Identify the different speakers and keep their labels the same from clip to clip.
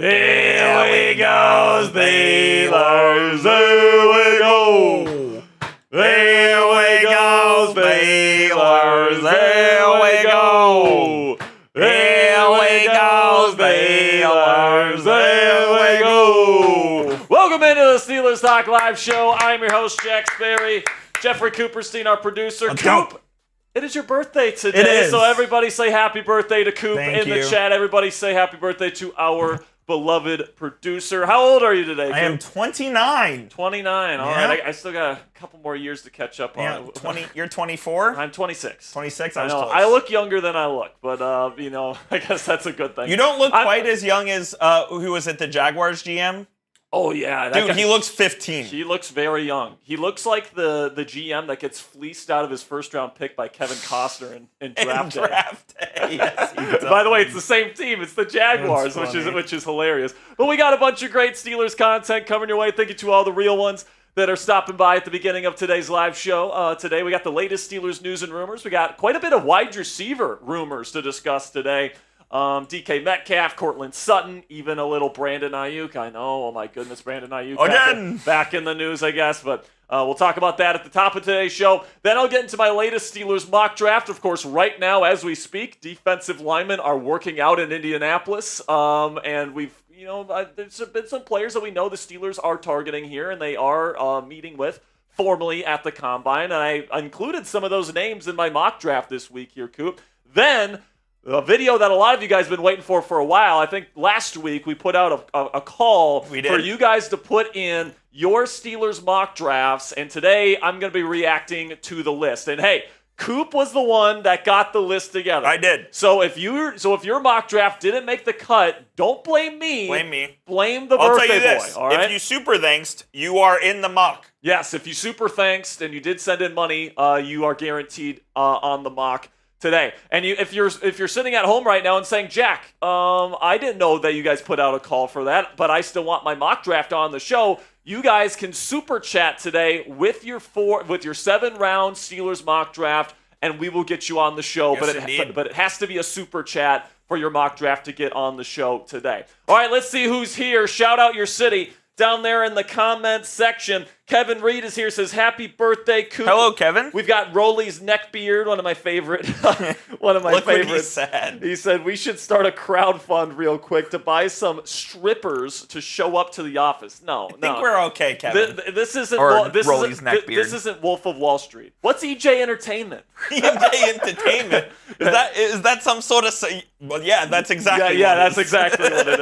Speaker 1: Here we go, Steelers. Here we go. Here we go, Steelers. Here we go. Here we go, Steelers. Here we go. Welcome into the Steelers Talk Live Show. I'm your host, Jack Sperry. Jeffrey Cooperstein, our producer. Coop, it is your birthday today.
Speaker 2: It is.
Speaker 1: So everybody say happy birthday to Coop
Speaker 2: Thank
Speaker 1: in
Speaker 2: you.
Speaker 1: the chat. Everybody say happy birthday to our beloved producer. How old are you today, Coop?
Speaker 2: I am 29.
Speaker 1: 29. All
Speaker 2: Yeah.
Speaker 1: right. I still got a couple more years to catch up
Speaker 2: Yeah,
Speaker 1: on.
Speaker 2: 20. You're 24?
Speaker 1: I'm 26.
Speaker 2: 26?
Speaker 1: I
Speaker 2: I was
Speaker 1: know.
Speaker 2: close.
Speaker 1: I look younger than I look, but, I guess that's a good thing.
Speaker 2: You don't look
Speaker 1: I'm-
Speaker 2: quite as young as who was at the Jaguars GM?
Speaker 1: Oh, yeah. that
Speaker 2: Dude,
Speaker 1: guy-
Speaker 2: he looks 15.
Speaker 1: He looks very young. He looks like the GM that gets fleeced out of his first-round pick by Kevin Costner in draft day.
Speaker 2: Yes, he does.
Speaker 1: By the way, it's the same team. It's the Jaguars,
Speaker 2: That's funny.
Speaker 1: which is hilarious. But we got a bunch of great Steelers content coming your way. Thank you to all the real ones that are stopping by at the beginning of today's live show. Today we got the latest Steelers news and rumors. We got quite a bit of wide receiver rumors to discuss today. DK Metcalf, Courtland Sutton, even a little Brandon Aiyuk. I know, oh my goodness, Brandon Aiyuk
Speaker 2: Again.
Speaker 1: back in the news, I guess. But we'll talk about that at the top of today's show. Then I'll get into my latest Steelers mock draft. Of course, right now as we speak, defensive linemen are working out in Indianapolis, and we've there's been some players that we know the Steelers are targeting here, and they are meeting with formally at the Combine. And I included some of those names in my mock draft this week here, Coop. Then a video that a lot of you guys have been waiting for a while. I think last week we put out a call for you guys to put in your Steelers mock drafts, and today I'm going to be reacting to the list. And hey, Coop was the one that got the list together.
Speaker 2: I did.
Speaker 1: So if your mock draft didn't make the cut, don't blame me.
Speaker 2: Blame me.
Speaker 1: Blame the
Speaker 2: I'll
Speaker 1: birthday
Speaker 2: tell you this.
Speaker 1: boy. All right.
Speaker 2: If you super thanksed, you are in the mock.
Speaker 1: Yes, if you super thanks and you did send in money, you are guaranteed on the mock today. And if you're sitting at home right now and saying, Jack, I didn't know that you guys put out a call for that, but I still want my mock draft on the show, you guys can super chat today with your 7-round Steelers mock draft, and we will get you on the show.
Speaker 2: Yes,
Speaker 1: but it has to be a super chat for your mock draft to get on the show today. All right, let's see who's here. Shout out your city down there in the comments section. Kevin Reed is here, says, happy birthday, Coop.
Speaker 2: Hello, Kevin.
Speaker 1: We've got Rolly's neckbeard, one of my favorite. One of my
Speaker 2: Look
Speaker 1: favorites.
Speaker 2: what he said.
Speaker 1: He said, we should start a crowd fund real quick to buy some strippers to show up to the office. No.
Speaker 2: I think we're okay, Kevin.
Speaker 1: This isn't
Speaker 2: Or Rolly's neckbeard.
Speaker 1: This isn't Wolf of Wall Street. What's EJ Entertainment?
Speaker 2: EJ Entertainment. Is that some sort of... Well, yeah, that's exactly
Speaker 1: Yeah,
Speaker 2: what
Speaker 1: that's
Speaker 2: it is.
Speaker 1: exactly what it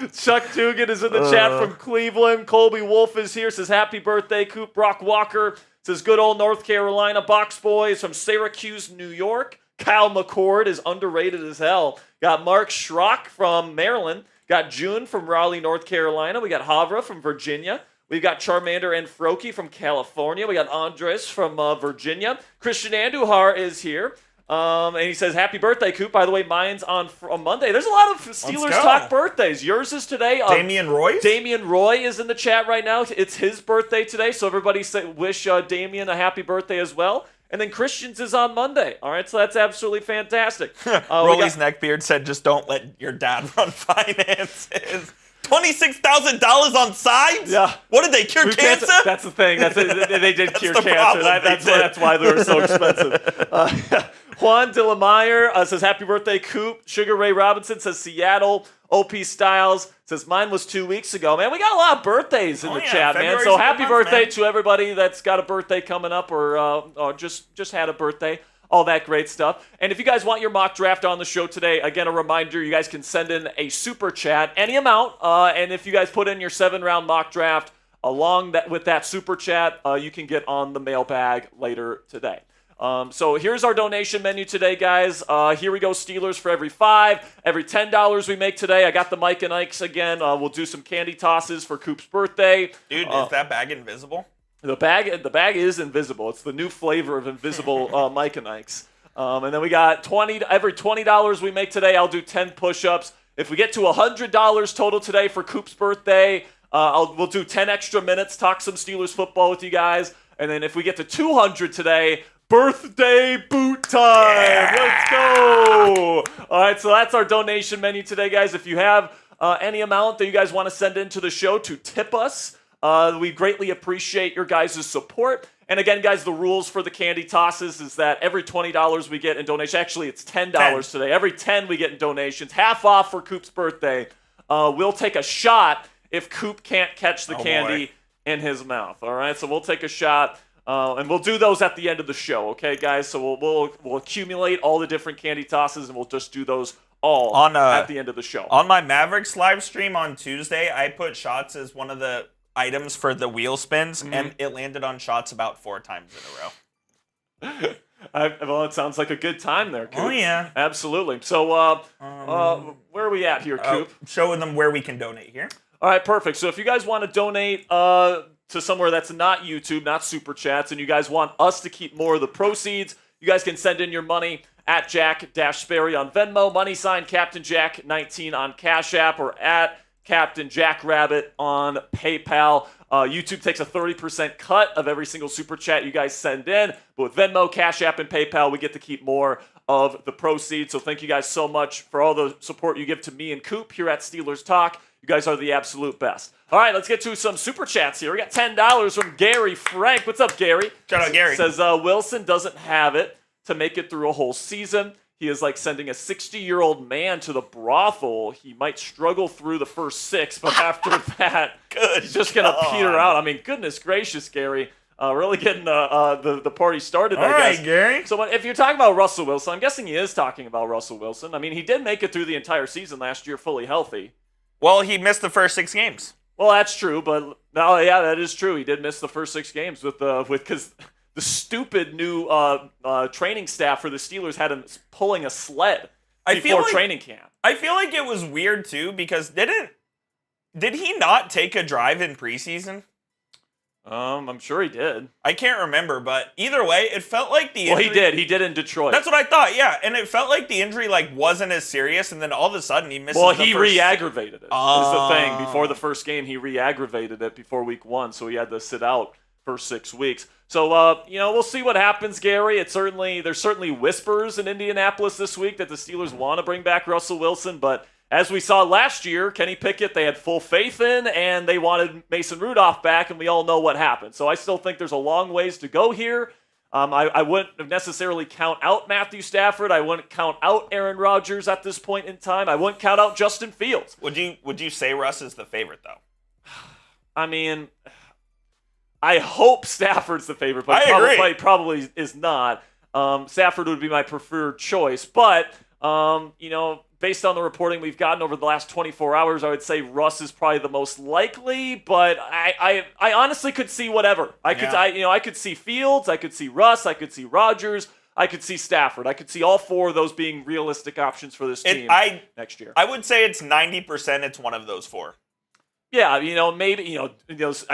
Speaker 1: is. Chuck Dugan is in the chat from Cleveland. Colby Wolf is here, says, happy birthday, Coop. Brock Walker says, good old North Carolina. Box Boys from Syracuse, New York. Kyle McCord is underrated as hell. Got Mark Schrock from Maryland. Got June from Raleigh, North Carolina. We got Havra from Virginia. We've got Charmander and Froki from California. We got Andres from Virginia. Christian Andujar is here. And he says, happy birthday, Coop. By the way, mine's on Monday. There's a lot of Steelers Talk birthdays. Yours is today.
Speaker 2: Damian Roy?
Speaker 1: Damian Roy is in the chat right now. It's his birthday today, so everybody wish Damian a happy birthday as well. And then Christian's is on Monday. All right, so that's absolutely fantastic.
Speaker 2: Rolly's neckbeard said, just don't let your dad run finances. $26,000 on sides?
Speaker 1: Yeah.
Speaker 2: What did they cure cancer?
Speaker 1: That's the thing. They did cure
Speaker 2: the
Speaker 1: cancer.
Speaker 2: problem.
Speaker 1: That's why they were so expensive. Juan Dillemeyer says, happy birthday, Coop. Sugar Ray Robinson says, Seattle. OP Styles says, mine was 2 weeks ago. Man, we got a lot of birthdays in the chat, man.
Speaker 2: February's
Speaker 1: So
Speaker 2: a good
Speaker 1: happy
Speaker 2: month,
Speaker 1: birthday
Speaker 2: man.
Speaker 1: to everybody that's got a birthday coming up or just had a birthday. All that great stuff. And if you guys want your mock draft on the show today, again, a reminder, you guys can send in a super chat, any amount. And if you guys put in your 7-round mock draft along with that super chat, you can get on the mailbag later today. So here's our donation menu today, guys. Here we go, Steelers for every $5. Every $10 we make today, I got the Mike and Ike's again. We'll do some candy tosses for Coop's birthday.
Speaker 2: Dude, is that bag invisible?
Speaker 1: The bag is invisible. It's the new flavor of invisible Mike and Ike's. And then we got every $20 we make today, I'll do 10 push-ups. If we get to $100 total today for Coop's birthday, we'll do 10 extra minutes, talk some Steelers football with you guys. And then if we get to 200 today, birthday boot time.
Speaker 2: Yeah.
Speaker 1: Let's go. All right, so that's our donation menu today, guys. If you have any amount that you guys want to send into the show to tip us, we greatly appreciate your guys' support. And again, guys, the rules for the candy tosses is that every $20 we get in donation, actually it's $10 today. Every $10 we get in donations, half off for Coop's birthday. We'll take a shot if Coop can't catch the candy in his mouth. All right, so we'll take a shot. And we'll do those at the end of the show, okay, guys? So we'll accumulate all the different candy tosses, and we'll just do those all at the end of the show.
Speaker 2: On my Mavericks live stream on Tuesday, I put shots as one of the items for the wheel spins, and it landed on shots about 4 times in a row.
Speaker 1: Well, it sounds like a good time there, Coop.
Speaker 2: Oh, yeah.
Speaker 1: Absolutely. So where are we at here, Coop?
Speaker 2: Showing them where we can donate here.
Speaker 1: All right, perfect. So if you guys want to donate to somewhere that's not YouTube, not Super Chats, and you guys want us to keep more of the proceeds, you guys can send in your money at Jack-Sperry on Venmo, # Captain Jack 19 on Cashapp, or at Captain Jack Rabbit on PayPal. YouTube takes a 30% cut of every single Super Chat you guys send in, but with Venmo, Cash App, and PayPal, we get to keep more of the proceeds. So thank you guys so much for all the support you give to me and Coop here at Steelers Talk. You guys are the absolute best. All right, let's get to some Super Chats here. We got $10 from Gary Frank. What's up, Gary?
Speaker 2: Shout out, Gary.
Speaker 1: Says Wilson doesn't have it to make it through a whole season. He is like sending a 60-year-old man to the brothel. He might struggle through the first 6, but after that, he's just going to peter out. I mean, goodness gracious, Gary. Really getting the party started, I guess.
Speaker 2: All right, Gary.
Speaker 1: So if you're talking about Russell Wilson, I'm guessing he is talking about Russell Wilson. I mean, he did make it through the entire season last year fully healthy.
Speaker 2: Well, he missed the first 6 games.
Speaker 1: Well, that's true, but no, yeah, that is true. He did miss the first 6 games because the stupid new training staff for the Steelers had him pulling a sled before training camp.
Speaker 2: I feel like it was weird too because did he not take a drive in preseason?
Speaker 1: I'm sure he did.
Speaker 2: I can't remember, but either way, it felt like the injury...
Speaker 1: Well, he did. He did in Detroit.
Speaker 2: That's what I thought, yeah. And it felt like the injury wasn't as serious, and then all of a sudden he misses
Speaker 1: he re-aggravated it. Is the thing. Before the first game, he re-aggravated it before week 1, so he had to sit out for 6 weeks. So, we'll see what happens, Gary. There's certainly whispers in Indianapolis this week that the Steelers want to bring back Russell Wilson, but as we saw last year, Kenny Pickett, they had full faith in, and they wanted Mason Rudolph back, and we all know what happened. So I still think there's a long ways to go here. I wouldn't necessarily count out Matthew Stafford. I wouldn't count out Aaron Rodgers at this point in time. I wouldn't count out Justin Fields.
Speaker 2: Would you say Russ is the favorite, though?
Speaker 1: I mean, I hope Stafford's the favorite, but probably is not. Stafford would be my preferred choice, but based on the reporting we've gotten over the last 24 hours, I would say Russ is probably the most likely, but I honestly could see whatever. I could see Fields, I could see Russ, I could see Rodgers, I could see Stafford. I could see all 4 of those being realistic options for this team next year.
Speaker 2: I would say it's 90% it's one of those 4.
Speaker 1: Yeah, maybe, I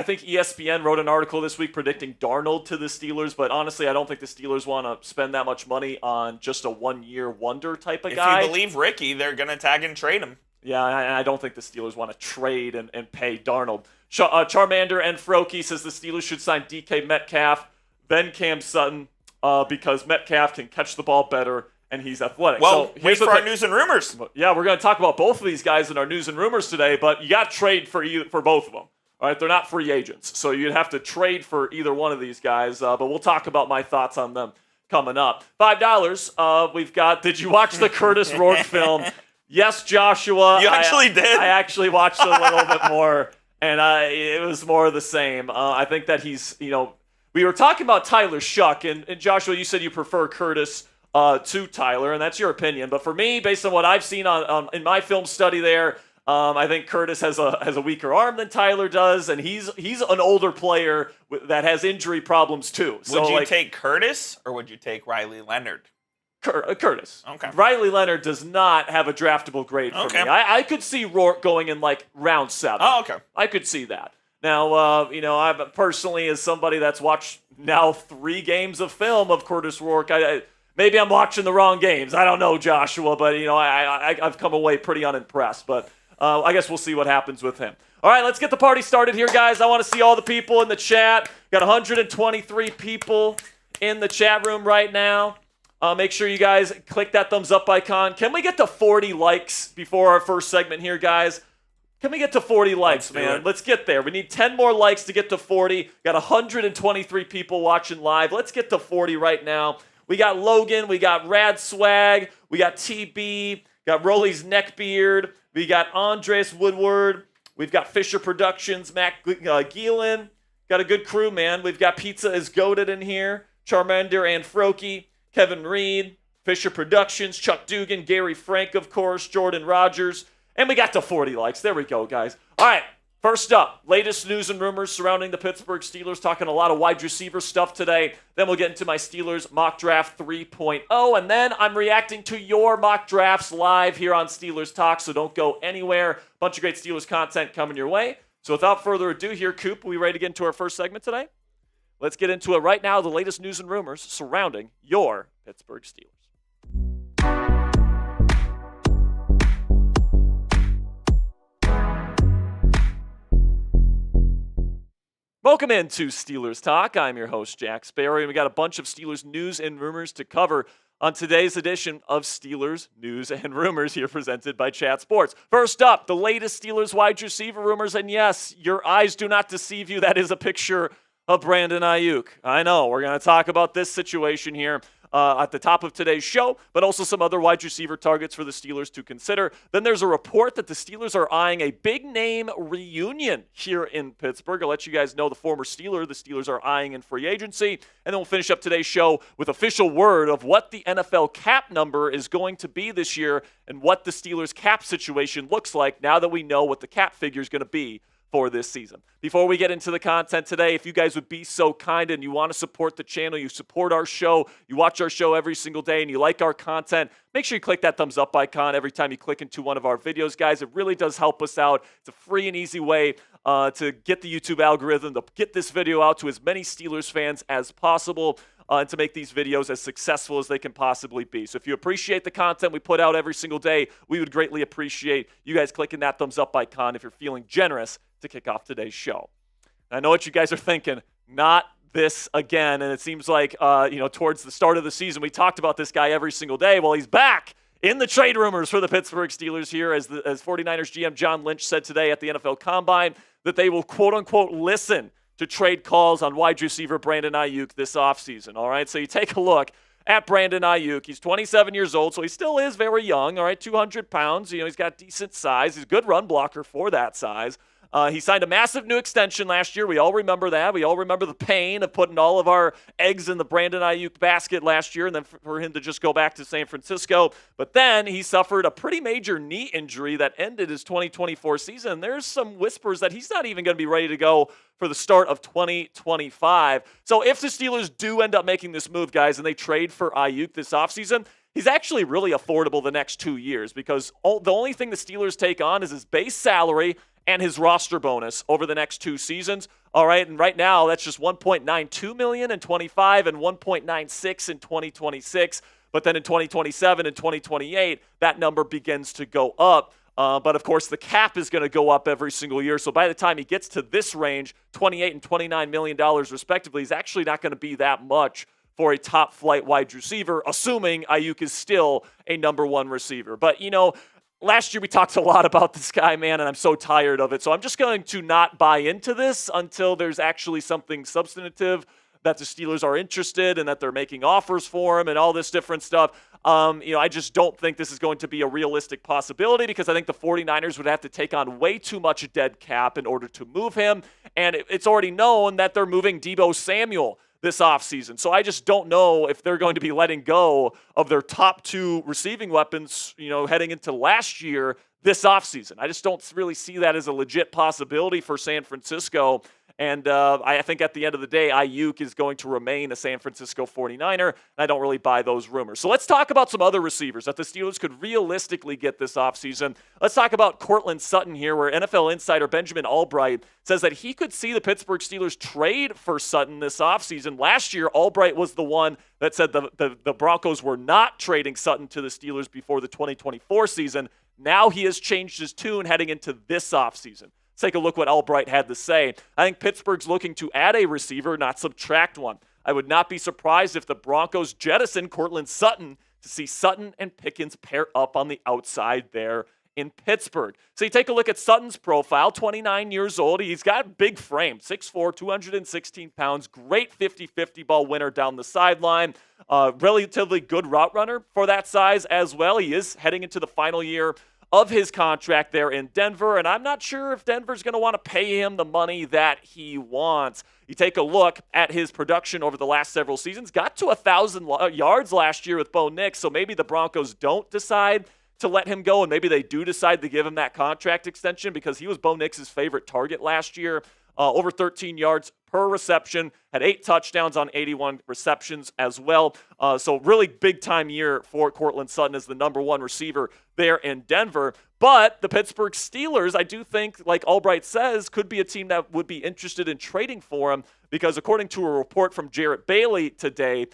Speaker 1: think ESPN wrote an article this week predicting Darnold to the Steelers, but honestly, I don't think the Steelers want to spend that much money on just a one-year wonder type of guy.
Speaker 2: If you believe Ricky, they're going to tag and trade him.
Speaker 1: Yeah, I don't think the Steelers want to trade and pay Darnold. Charmander and Froki says the Steelers should sign DK Metcalf, then Cam Sutton, because Metcalf can catch the ball better and he's athletic.
Speaker 2: Well, wait for our news and rumors.
Speaker 1: Yeah, we're going to talk about both of these guys in our news and rumors today, but you got to trade for both of them. All right, they're not free agents, so you'd have to trade for either one of these guys, but we'll talk about my thoughts on them coming up. $5, we've got, did you watch the Curtis Rourke film? Yes, Joshua.
Speaker 2: You actually did?
Speaker 1: I actually watched a little bit more, and it was more of the same. I think that he's, we were talking about Tyler Shuck, and Joshua, you said you prefer Curtis to Tyler, and that's your opinion. But for me, based on what I've seen in my film study there, I think Curtis has a weaker arm than Tyler does, and he's an older player that has injury problems too. So
Speaker 2: would you take Curtis or would you take Riley Leonard?
Speaker 1: Curtis.
Speaker 2: Okay.
Speaker 1: Riley Leonard does not have a draftable grade for me. I could see Rourke going in round 7.
Speaker 2: Oh, okay.
Speaker 1: I could see that. Now, I personally, as somebody that's watched now 3 games of film of Curtis Rourke, maybe I'm watching the wrong games. I don't know, Joshua, but I've come away pretty unimpressed. But I guess we'll see what happens with him. All right, let's get the party started here, guys. I want to see all the people in the chat. Got 123 people in the chat room right now. Make sure you guys click that thumbs up icon. Can we get to 40 likes before our first segment here, guys? Can we get to 40 likes, man? Let's get there. We need 10 more likes to get to 40. Got 123 people watching live. Let's get to 40 right now. We got Logan. We got Rad Swag. We got TB. Got Rolly's Neckbeard. We got Andres Woodward. We've got Fisher Productions, Mac Geelan. Got a good crew, man. We've got Pizza is Goated in here. Charmander and Froky. Kevin Reed. Fisher Productions. Chuck Dugan. Gary Frank, of course. Jordan Rogers. And we got to 40 likes. There we go, guys. All right. First up, latest news and rumors surrounding the Pittsburgh Steelers. Talking a lot of wide receiver stuff today. Then we'll get into my Steelers mock draft 3.0. And then I'm reacting to your mock drafts live here on Steelers Talk. So don't go anywhere. Bunch of great Steelers content coming your way. So without further ado here, Coop, are we ready to get into our first segment today? Let's get into it right now. The latest news and rumors surrounding your Pittsburgh Steelers. Welcome into Steelers Talk. I'm your host, Jack Sperry, and we got a bunch of Steelers news and rumors to cover on today's edition of Steelers News and Rumors here presented by Chat Sports. First up, the latest Steelers wide receiver rumors, and yes, your eyes do not deceive you. That is a picture of Brandon Aiyuk. I know, we're going to talk about this situation here at the top of today's show, but also some other wide receiver targets for the Steelers to consider. Then there's a report that the Steelers are eyeing a big-name reunion here in Pittsburgh. I'll let you guys know the former Steeler the Steelers are eyeing in free agency. And then we'll finish up today's show with official word of what the NFL cap number is going to be this year and what the Steelers cap situation looks like now that we know what the cap figure is going to be for this season. Before we get into the content today, if you guys would be so kind and you want to support the channel, you support our show, you watch our show every single day, and you like our content, make sure you click that thumbs up icon every time you click into one of our videos, guys. It really does help us out. It's a free and easy way to get the YouTube algorithm, to get this video out to as many Steelers fans as possible, and to make these videos as successful as they can possibly be. So if you appreciate the content we put out every single day, we would greatly appreciate you guys clicking that thumbs up icon if you're feeling generous to kick off today's show. I know what you guys are thinking. Not this again. And it seems like, towards the start of the season, we talked about this guy every single day. Well, he's back in the trade rumors for the Pittsburgh Steelers here, as 49ers GM John Lynch said today at the NFL Combine that they will, quote-unquote, listen to trade calls on wide receiver Brandon Aiyuk this offseason. All right, so you take a look at Brandon Aiyuk. He's 27 years old, so he still is very young. All right, 200 pounds. He's got decent size. He's a good run blocker for that size. He signed a massive new extension last year. We all remember that. We all remember the pain of putting all of our eggs in the Brandon Aiyuk basket last year and then for him to just go back to San Francisco. But then he suffered a pretty major knee injury that ended his 2024 season. There's some whispers that he's not even going to be ready to go for the start of 2025. So if the Steelers do end up making this move, guys, and they trade for Aiyuk this offseason, he's actually really affordable the next 2 years because the only thing the Steelers take on is his base salary and his roster bonus over the next 2 seasons. All right, and right now that's just $1.92 million in 25 and $1.96 in 2026. But then in 2027 and 2028, that number begins to go up. But of course, the cap is going to go up every single year. So by the time he gets to this range, $28 and $29 million respectively, is actually not going to be that much for a top flight wide receiver, assuming Aiyuk is still a number one receiver. But, last year we talked a lot about this guy, man, and I'm so tired of it. So I'm just going to not buy into this until there's actually something substantive that the Steelers are interested and that they're making offers for him and all this different stuff. I just don't think this is going to be a realistic possibility because I think the 49ers would have to take on way too much dead cap in order to move him. And it's already known that they're moving Deebo Samuel this offseason. So I just don't know if they're going to be letting go of their top 2 receiving weapons, heading into last year this offseason. I just don't really see that as a legit possibility for San Francisco. And I think at the end of the day, Aiyuk is going to remain a San Francisco 49er, and I don't really buy those rumors. So let's talk about some other receivers that the Steelers could realistically get this offseason. Let's talk about Courtland Sutton here, where NFL insider Benjamin Albright says that he could see the Pittsburgh Steelers trade for Sutton this offseason. Last year, Albright was the one that said the Broncos were not trading Sutton to the Steelers before the 2024 season. Now he has changed his tune heading into this offseason. Let's take a look what Albright had to say. I think Pittsburgh's looking to add a receiver, not subtract one. I would not be surprised if the Broncos jettison Courtland Sutton to see Sutton and Pickens pair up on the outside there in Pittsburgh. So you take a look at Sutton's profile, 29 years old. He's got a big frame, 6'4", 216 pounds, great 50-50 ball winner down the sideline, relatively good route runner for that size as well. He is heading into the final year of his contract there in Denver, and I'm not sure if Denver's going to want to pay him the money that he wants. You take a look at his production over the last several seasons, got to 1,000 yards last year with Bo Nix, so maybe the Broncos don't decide to let him go, and maybe they do decide to give him that contract extension because he was Bo Nix's favorite target last year. Over 13 yards per reception, had 8 touchdowns on 81 receptions as well. So really big-time year for Courtland Sutton as the number 1 receiver there in Denver. But the Pittsburgh Steelers, I do think, like Albright says, could be a team that would be interested in trading for him because according to a report from Jarrett Bailey today,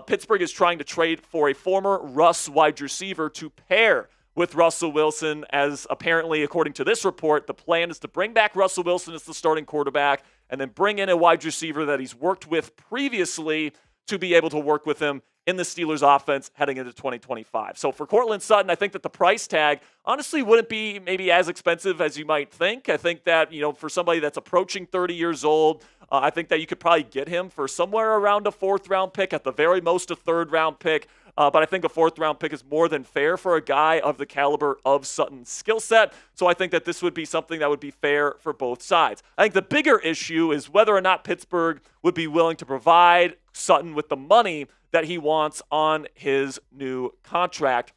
Speaker 1: Pittsburgh is trying to trade for a former Russ wide receiver to pair with Russell Wilson, as apparently, according to this report, the plan is to bring back Russell Wilson as the starting quarterback and then bring in a wide receiver that he's worked with previously to be able to work with him in the Steelers offense heading into 2025. So for Courtland Sutton, I think that the price tag honestly wouldn't be maybe as expensive as you might think. I think that, for somebody that's approaching 30 years old, I think that you could probably get him for somewhere around a 4th-round pick, at the very most a 3rd-round pick. But I think a 4th-round pick is more than fair for a guy of the caliber of Sutton's skill set. So I think that this would be something that would be fair for both sides. I think the bigger issue is whether or not Pittsburgh would be willing to provide Sutton with the money that he wants on his new contract.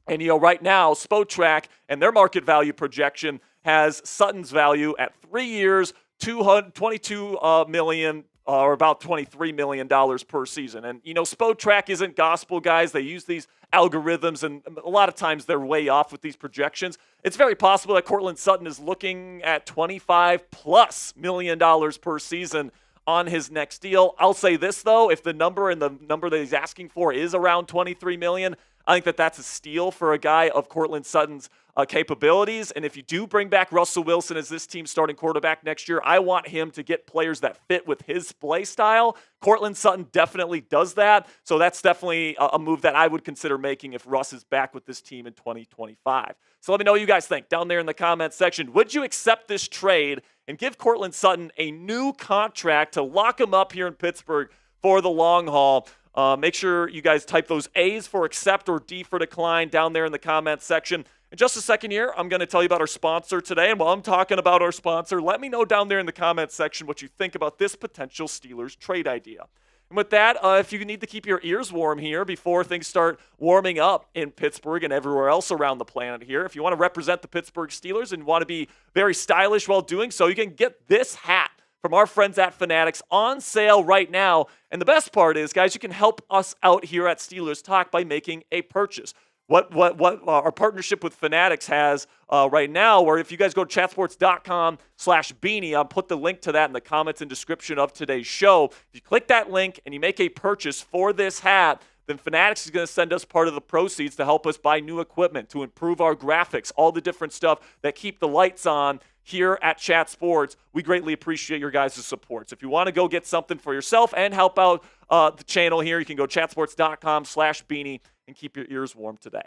Speaker 1: And, right now, Spotrac and their market value projection has Sutton's value at 3 years, $22 million, or about $23 million per season. And, Spotrac isn't gospel, guys. They use these algorithms, and a lot of times they're way off with these projections. It's very possible that Courtland Sutton is looking at $25+ million per season on his next deal. I'll say this, though. If the number that he's asking for is around $23 million, I think that that's a steal for a guy of Courtland Sutton's capabilities. And if you do bring back Russell Wilson as this team's starting quarterback next year, I want him to get players that fit with his play style. Courtland Sutton definitely does that. So that's definitely a move that I would consider making if Russ is back with this team in 2025. So let me know what you guys think down there in the comments section. Would you accept this trade and give Courtland Sutton a new contract to lock him up here in Pittsburgh for the long haul? Make sure you guys type those A's for accept or D for decline down there in the comments section. In just a second here, I'm going to tell you about our sponsor today. And while I'm talking about our sponsor, let me know down there in the comments section what you think about this potential Steelers trade idea. And with that, if you need to keep your ears warm here before things start warming up in Pittsburgh and everywhere else around the planet here, if you want to represent the Pittsburgh Steelers and want to be very stylish while doing so, you can get this hat from our friends at Fanatics on sale right now. And the best part is, guys, you can help us out here at Steelers Talk by making a purchase. What our partnership with Fanatics has right now, where if you guys go to chatsports.com/beanie, I'll put the link to that in the comments and description of today's show. If you click that link and you make a purchase for this hat, then Fanatics is going to send us part of the proceeds to help us buy new equipment, to improve our graphics, all the different stuff that keep the lights on here at Chat Sports. We greatly appreciate your guys' support. So if you want to go get something for yourself and help out the channel here, you can go chatsports.com/beanie and keep your ears warm today.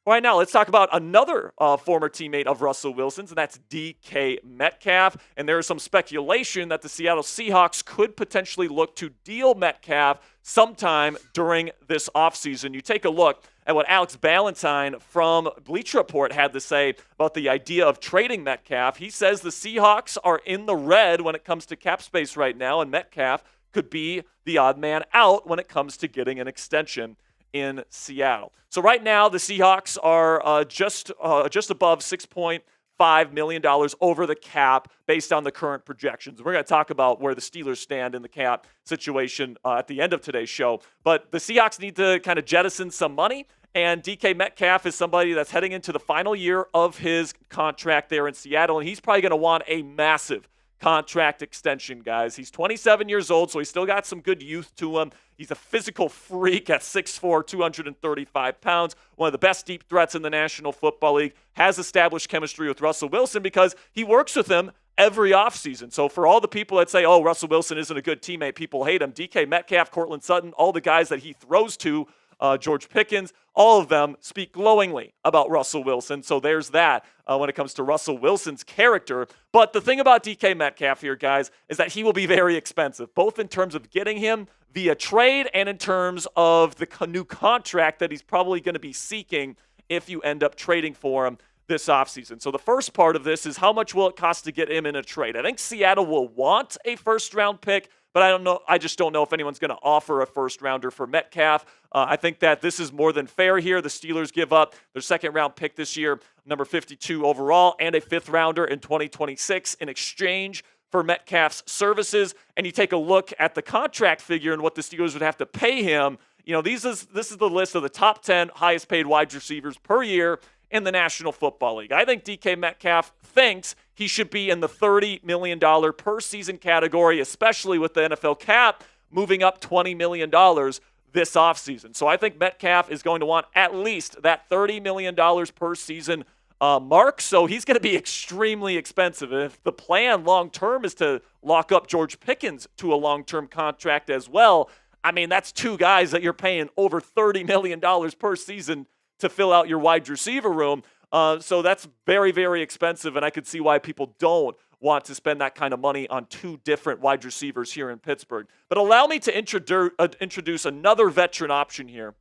Speaker 1: All right, now let's talk about another former teammate of Russell Wilson's, and that's DK Metcalf. And there is some speculation that the Seattle Seahawks could potentially look to deal Metcalf sometime during this offseason. You take a look at what Alex Ballantyne from Bleacher Report had to say about the idea of trading Metcalf. He says the Seahawks are in the red when it comes to cap space right now, and Metcalf could be the odd man out when it comes to getting an extension in Seattle. So right now, the Seahawks are just above $6.5 million over the cap based on the current projections. We're going to talk about where the Steelers stand in the cap situation at the end of today's show. But the Seahawks need to kind of jettison some money, and DK Metcalf is somebody that's heading into the final year of his contract there in Seattle, and he's probably going to want a massive contract extension, guys. He's 27 years old, so he's still got some good youth to him. He's a physical freak at 6'4", 235 pounds, one of the best deep threats in the National Football League, has established chemistry with Russell Wilson because he works with him every offseason. So for all the people that say, oh, Russell Wilson isn't a good teammate, people hate him, DK Metcalf, Courtland Sutton, all the guys that he throws to, George Pickens, all of them speak glowingly about Russell Wilson. So there's that when it comes to Russell Wilson's character. But the thing about DK Metcalf here, guys, is that he will be very expensive, both in terms of getting him via trade and in terms of the new contract that he's probably going to be seeking if you end up trading for him this offseason. So the first part of this is how much will it cost to get him in a trade? I think Seattle will want a first-round pick, but I don't know. I just don't know if anyone's going to offer a first-rounder for Metcalf. I think that this is more than fair here. The Steelers give up their second-round pick this year, number 52 overall, and a fifth-rounder in 2026 in exchange for Metcalf's services. And you take a look at the contract figure and what the Steelers would have to pay him. You know, this is the list of the top 10 highest-paid wide receivers per year in the National Football League. I think DK Metcalf thinks he should be in the $30 million per season category, especially with the NFL cap moving up $20 million this offseason. So I think Metcalf is going to want at least that $30 million per season mark. So he's going to be extremely expensive. If the plan long-term is to lock up George Pickens to a long-term contract as well, I mean, that's two guys that you're paying over $30 million per season to fill out your wide receiver room. So that's very, very expensive, and I could see why people don't want to spend that kind of money on two different wide receivers here in Pittsburgh. But allow me to introduce another veteran option here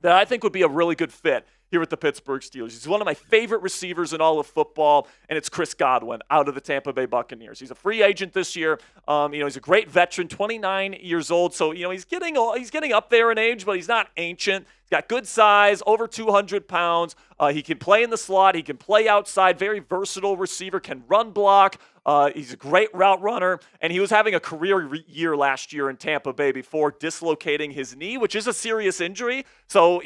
Speaker 1: that I think would be a really good fit here with the Pittsburgh Steelers. He's one of my favorite receivers in all of football, and it's Chris Godwin out of the Tampa Bay Buccaneers. He's a free agent this year. He's a great veteran, 29 years old. So, he's getting up there in age, but he's not ancient. He's got good size, over 200 pounds. He can play in the slot. He can play outside. Very versatile receiver, can run block. He's a great route runner, and he was having a career year last year in Tampa Bay before dislocating his knee, which is a serious injury. So,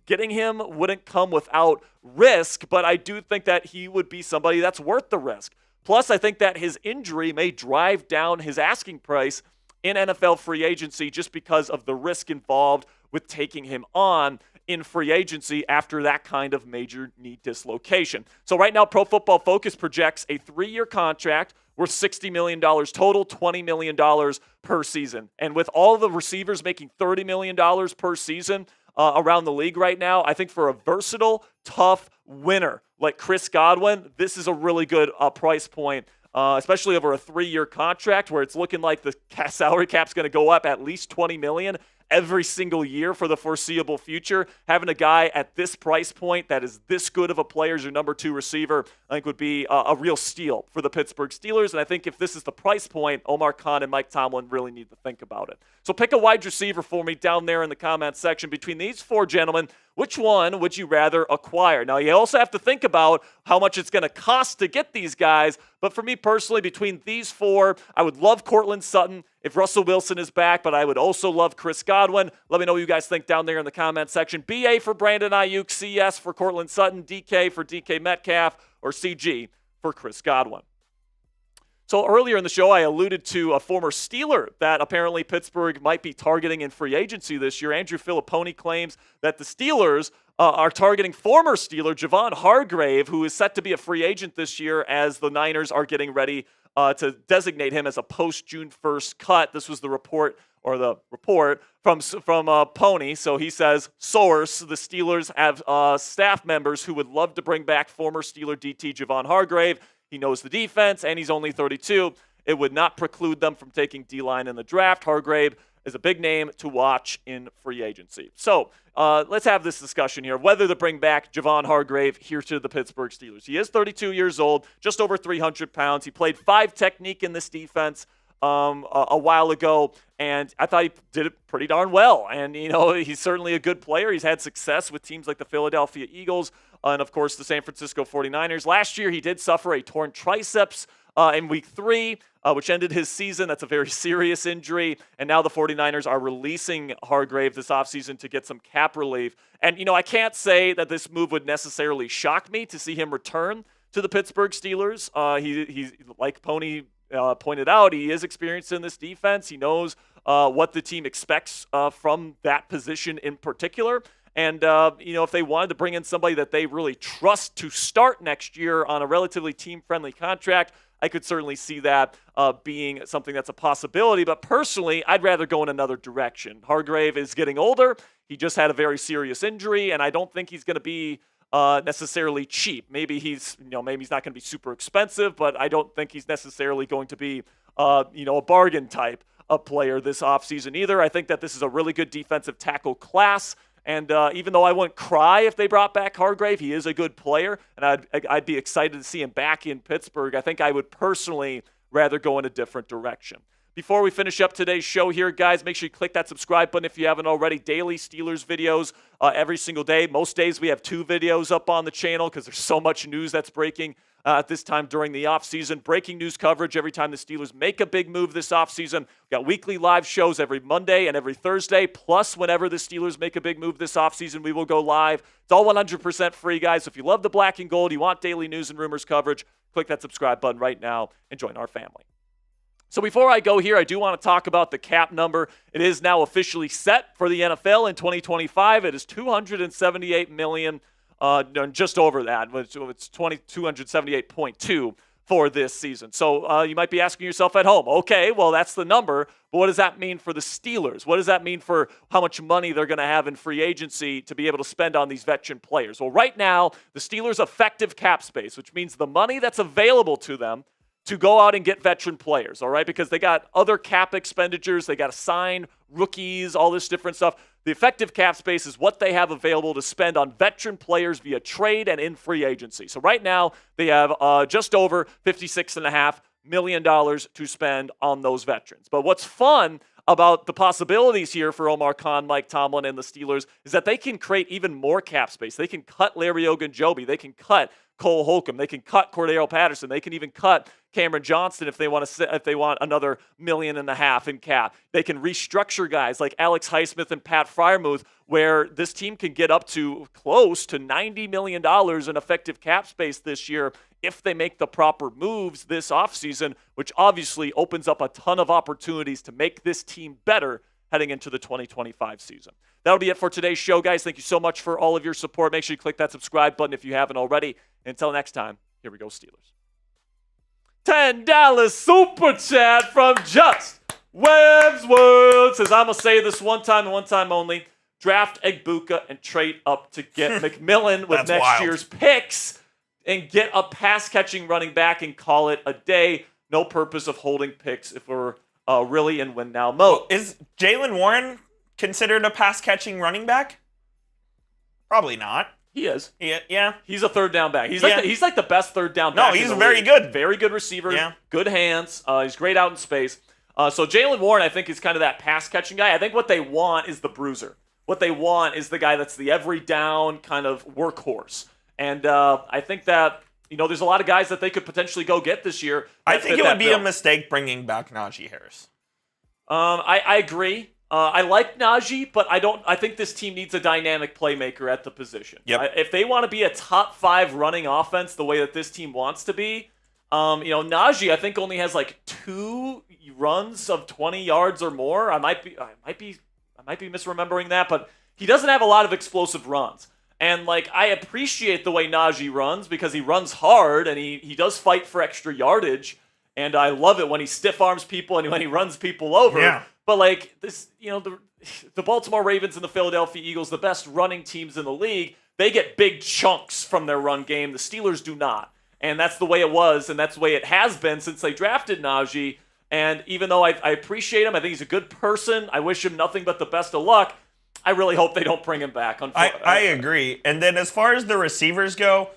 Speaker 1: getting him wouldn't come without risk, but I do think that he would be somebody that's worth the risk. Plus, I think that his injury may drive down his asking price in NFL free agency just because of the risk involved with taking him on in free agency after that kind of major knee dislocation. So right now, Pro Football Focus projects a 3-year contract worth $60 million total, $20 million per season. And with all the receivers making $30 million per season around the league right now, I think for a versatile, tough winner like Chris Godwin, this is a really good price point, especially over a 3-year contract where it's looking like the salary cap's going to go up at least $20 million every single year for the foreseeable future. Having a guy at this price point that is this good of a player as your number 2 receiver, I think would be a real steal for the Pittsburgh Steelers. And I think if this is the price point, Omar Khan and Mike Tomlin really need to think about it. So pick a wide receiver for me down there in the comments section. Between these 4 gentlemen, which one would you rather acquire? Now, you also have to think about how much it's going to cost to get these guys. But for me personally, between these 4, I would love Courtland Sutton if Russell Wilson is back, but I would also love Chris Godwin. Let me know what you guys think down there in the comments section. BA for Brandon Aiyuk, CS for Courtland Sutton, DK for DK Metcalf, or CG for Chris Godwin. So earlier in the show, I alluded to a former Steeler that apparently Pittsburgh might be targeting in free agency this year. Andrew Filipponi claims that the Steelers are targeting former Steeler Javon Hargrave, who is set to be a free agent this year as the Niners are getting ready to designate him as a post-June 1st cut. This was the report from Pony. So he says, source, the Steelers have staff members who would love to bring back former Steeler DT Javon Hargrave. He knows the defense, and he's only 32. It would not preclude them from taking D-line in the draft. Hargrave is a big name to watch in free agency. So let's have this discussion here, whether to bring back Javon Hargrave here to the Pittsburgh Steelers. He is 32 years old, just over 300 pounds. He played 5 technique in this defense a while ago, and I thought he did it pretty darn well. And, he's certainly a good player. He's had success with teams like the Philadelphia Eagles and, of course, the San Francisco 49ers. Last year, he did suffer a torn triceps in week 3, which ended his season. That's a very serious injury. And now the 49ers are releasing Hargrave this offseason to get some cap relief. And, I can't say that this move would necessarily shock me to see him return to the Pittsburgh Steelers. He's like Pony pointed out, he is experienced in this defense. He knows what the team expects from that position in particular. And, if they wanted to bring in somebody that they really trust to start next year on a relatively team-friendly contract, I could certainly see that being something that's a possibility. But personally, I'd rather go in another direction. Hargrave is getting older. He just had a very serious injury, and I don't think he's going to be necessarily cheap. Maybe he's not going to be super expensive, but I don't think he's necessarily going to be, a bargain type of player this offseason either. I think that this is a really good defensive tackle class. And even though I wouldn't cry if they brought back Hargrave, he is a good player, and I'd be excited to see him back in Pittsburgh. I think I would personally rather go in a different direction. Before we finish up today's show here, guys, make sure you click that subscribe button if you haven't already. Daily Steelers videos every single day. Most days we have 2 videos up on the channel because there's so much news that's breaking at this time during the offseason. Breaking news coverage every time the Steelers make a big move this offseason. We've got weekly live shows every Monday and every Thursday. Plus, whenever the Steelers make a big move this offseason, we will go live. It's all 100% free, guys. So if you love the black and gold, you want daily news and rumors coverage, click that subscribe button right now and join our family. So before I go here, I do want to talk about the cap number. It is now officially set for the NFL in 2025. It is $278 million. Just over that. It's 278.2 for this season. So you might be asking yourself at home, okay, well, that's the number, but what does that mean for the Steelers? What does that mean for how much money they're going to have in free agency to be able to spend on these veteran players? Well, right now, the Steelers' effective cap space, which means the money that's available to them to go out and get veteran players, all right? Because they got other cap expenditures, they got to sign rookies, all this different stuff. The effective cap space is what they have available to spend on veteran players via trade and in free agency. So right now, they have just over $56.5 million to spend on those veterans. But what's fun about the possibilities here for Omar Khan, Mike Tomlin, and the Steelers is that they can create even more cap space. They can cut Larry Ogunjobi. They can cut Cole Holcomb. They can cut Cordero Patterson. They can even cut Cameron Johnston if they want another $1.5 million in cap. They can restructure guys like Alex Highsmith and Pat Freiermuth, where this team can get up to close to $90 million in effective cap space this year if they make the proper moves this offseason, which obviously opens up a ton of opportunities to make this team better heading into the 2025 season. That'll be it for today's show, guys. Thank you so much for all of your support. Make sure you click that subscribe button if you haven't already. Until next time, here we go, Steelers. $10 super chat from Just Webb's World says, I'm going to say this one time and one time only. Draft Egbuka and trade up to get McMillan with next year's picks and get a pass-catching running back and call it a day. No purpose of holding picks if we're really in win-now mode.
Speaker 2: Is Jaylen Warren considered a pass-catching running back? Probably not.
Speaker 1: He is.
Speaker 2: Yeah.
Speaker 1: He's a third down back. He's like the best third down
Speaker 2: back.
Speaker 1: No,
Speaker 2: he's very good.
Speaker 1: Very good receiver. Good hands. He's great out in space. So Jaylen Warren, I think, is kind of that pass-catching guy. I think what they want is the bruiser. What they want is the guy that's the every down kind of workhorse. And I think that, there's a lot of guys that they could potentially go get this year.
Speaker 2: I think it would be a mistake bringing back Najee Harris.
Speaker 1: I agree. I like Najee, but I think this team needs a dynamic playmaker at the position.
Speaker 2: Yep.
Speaker 1: If they want to be a top 5 running offense the way that this team wants to be, Najee I think only has like 2 runs of 20 yards or more. I might be misremembering that, but he doesn't have a lot of explosive runs. And I appreciate the way Najee runs because he runs hard and he does fight for extra yardage. And I love it when he stiff arms people and when he runs people over.
Speaker 2: Yeah.
Speaker 1: But this, the Baltimore Ravens and the Philadelphia Eagles, the best running teams in the league, they get big chunks from their run game. The Steelers do not. And that's the way it was, and that's the way it has been since they drafted Najee. And even though I appreciate him, I think he's a good person. I wish him nothing but the best of luck. I really hope they don't bring him back.
Speaker 2: I agree. And then as far as the receivers go,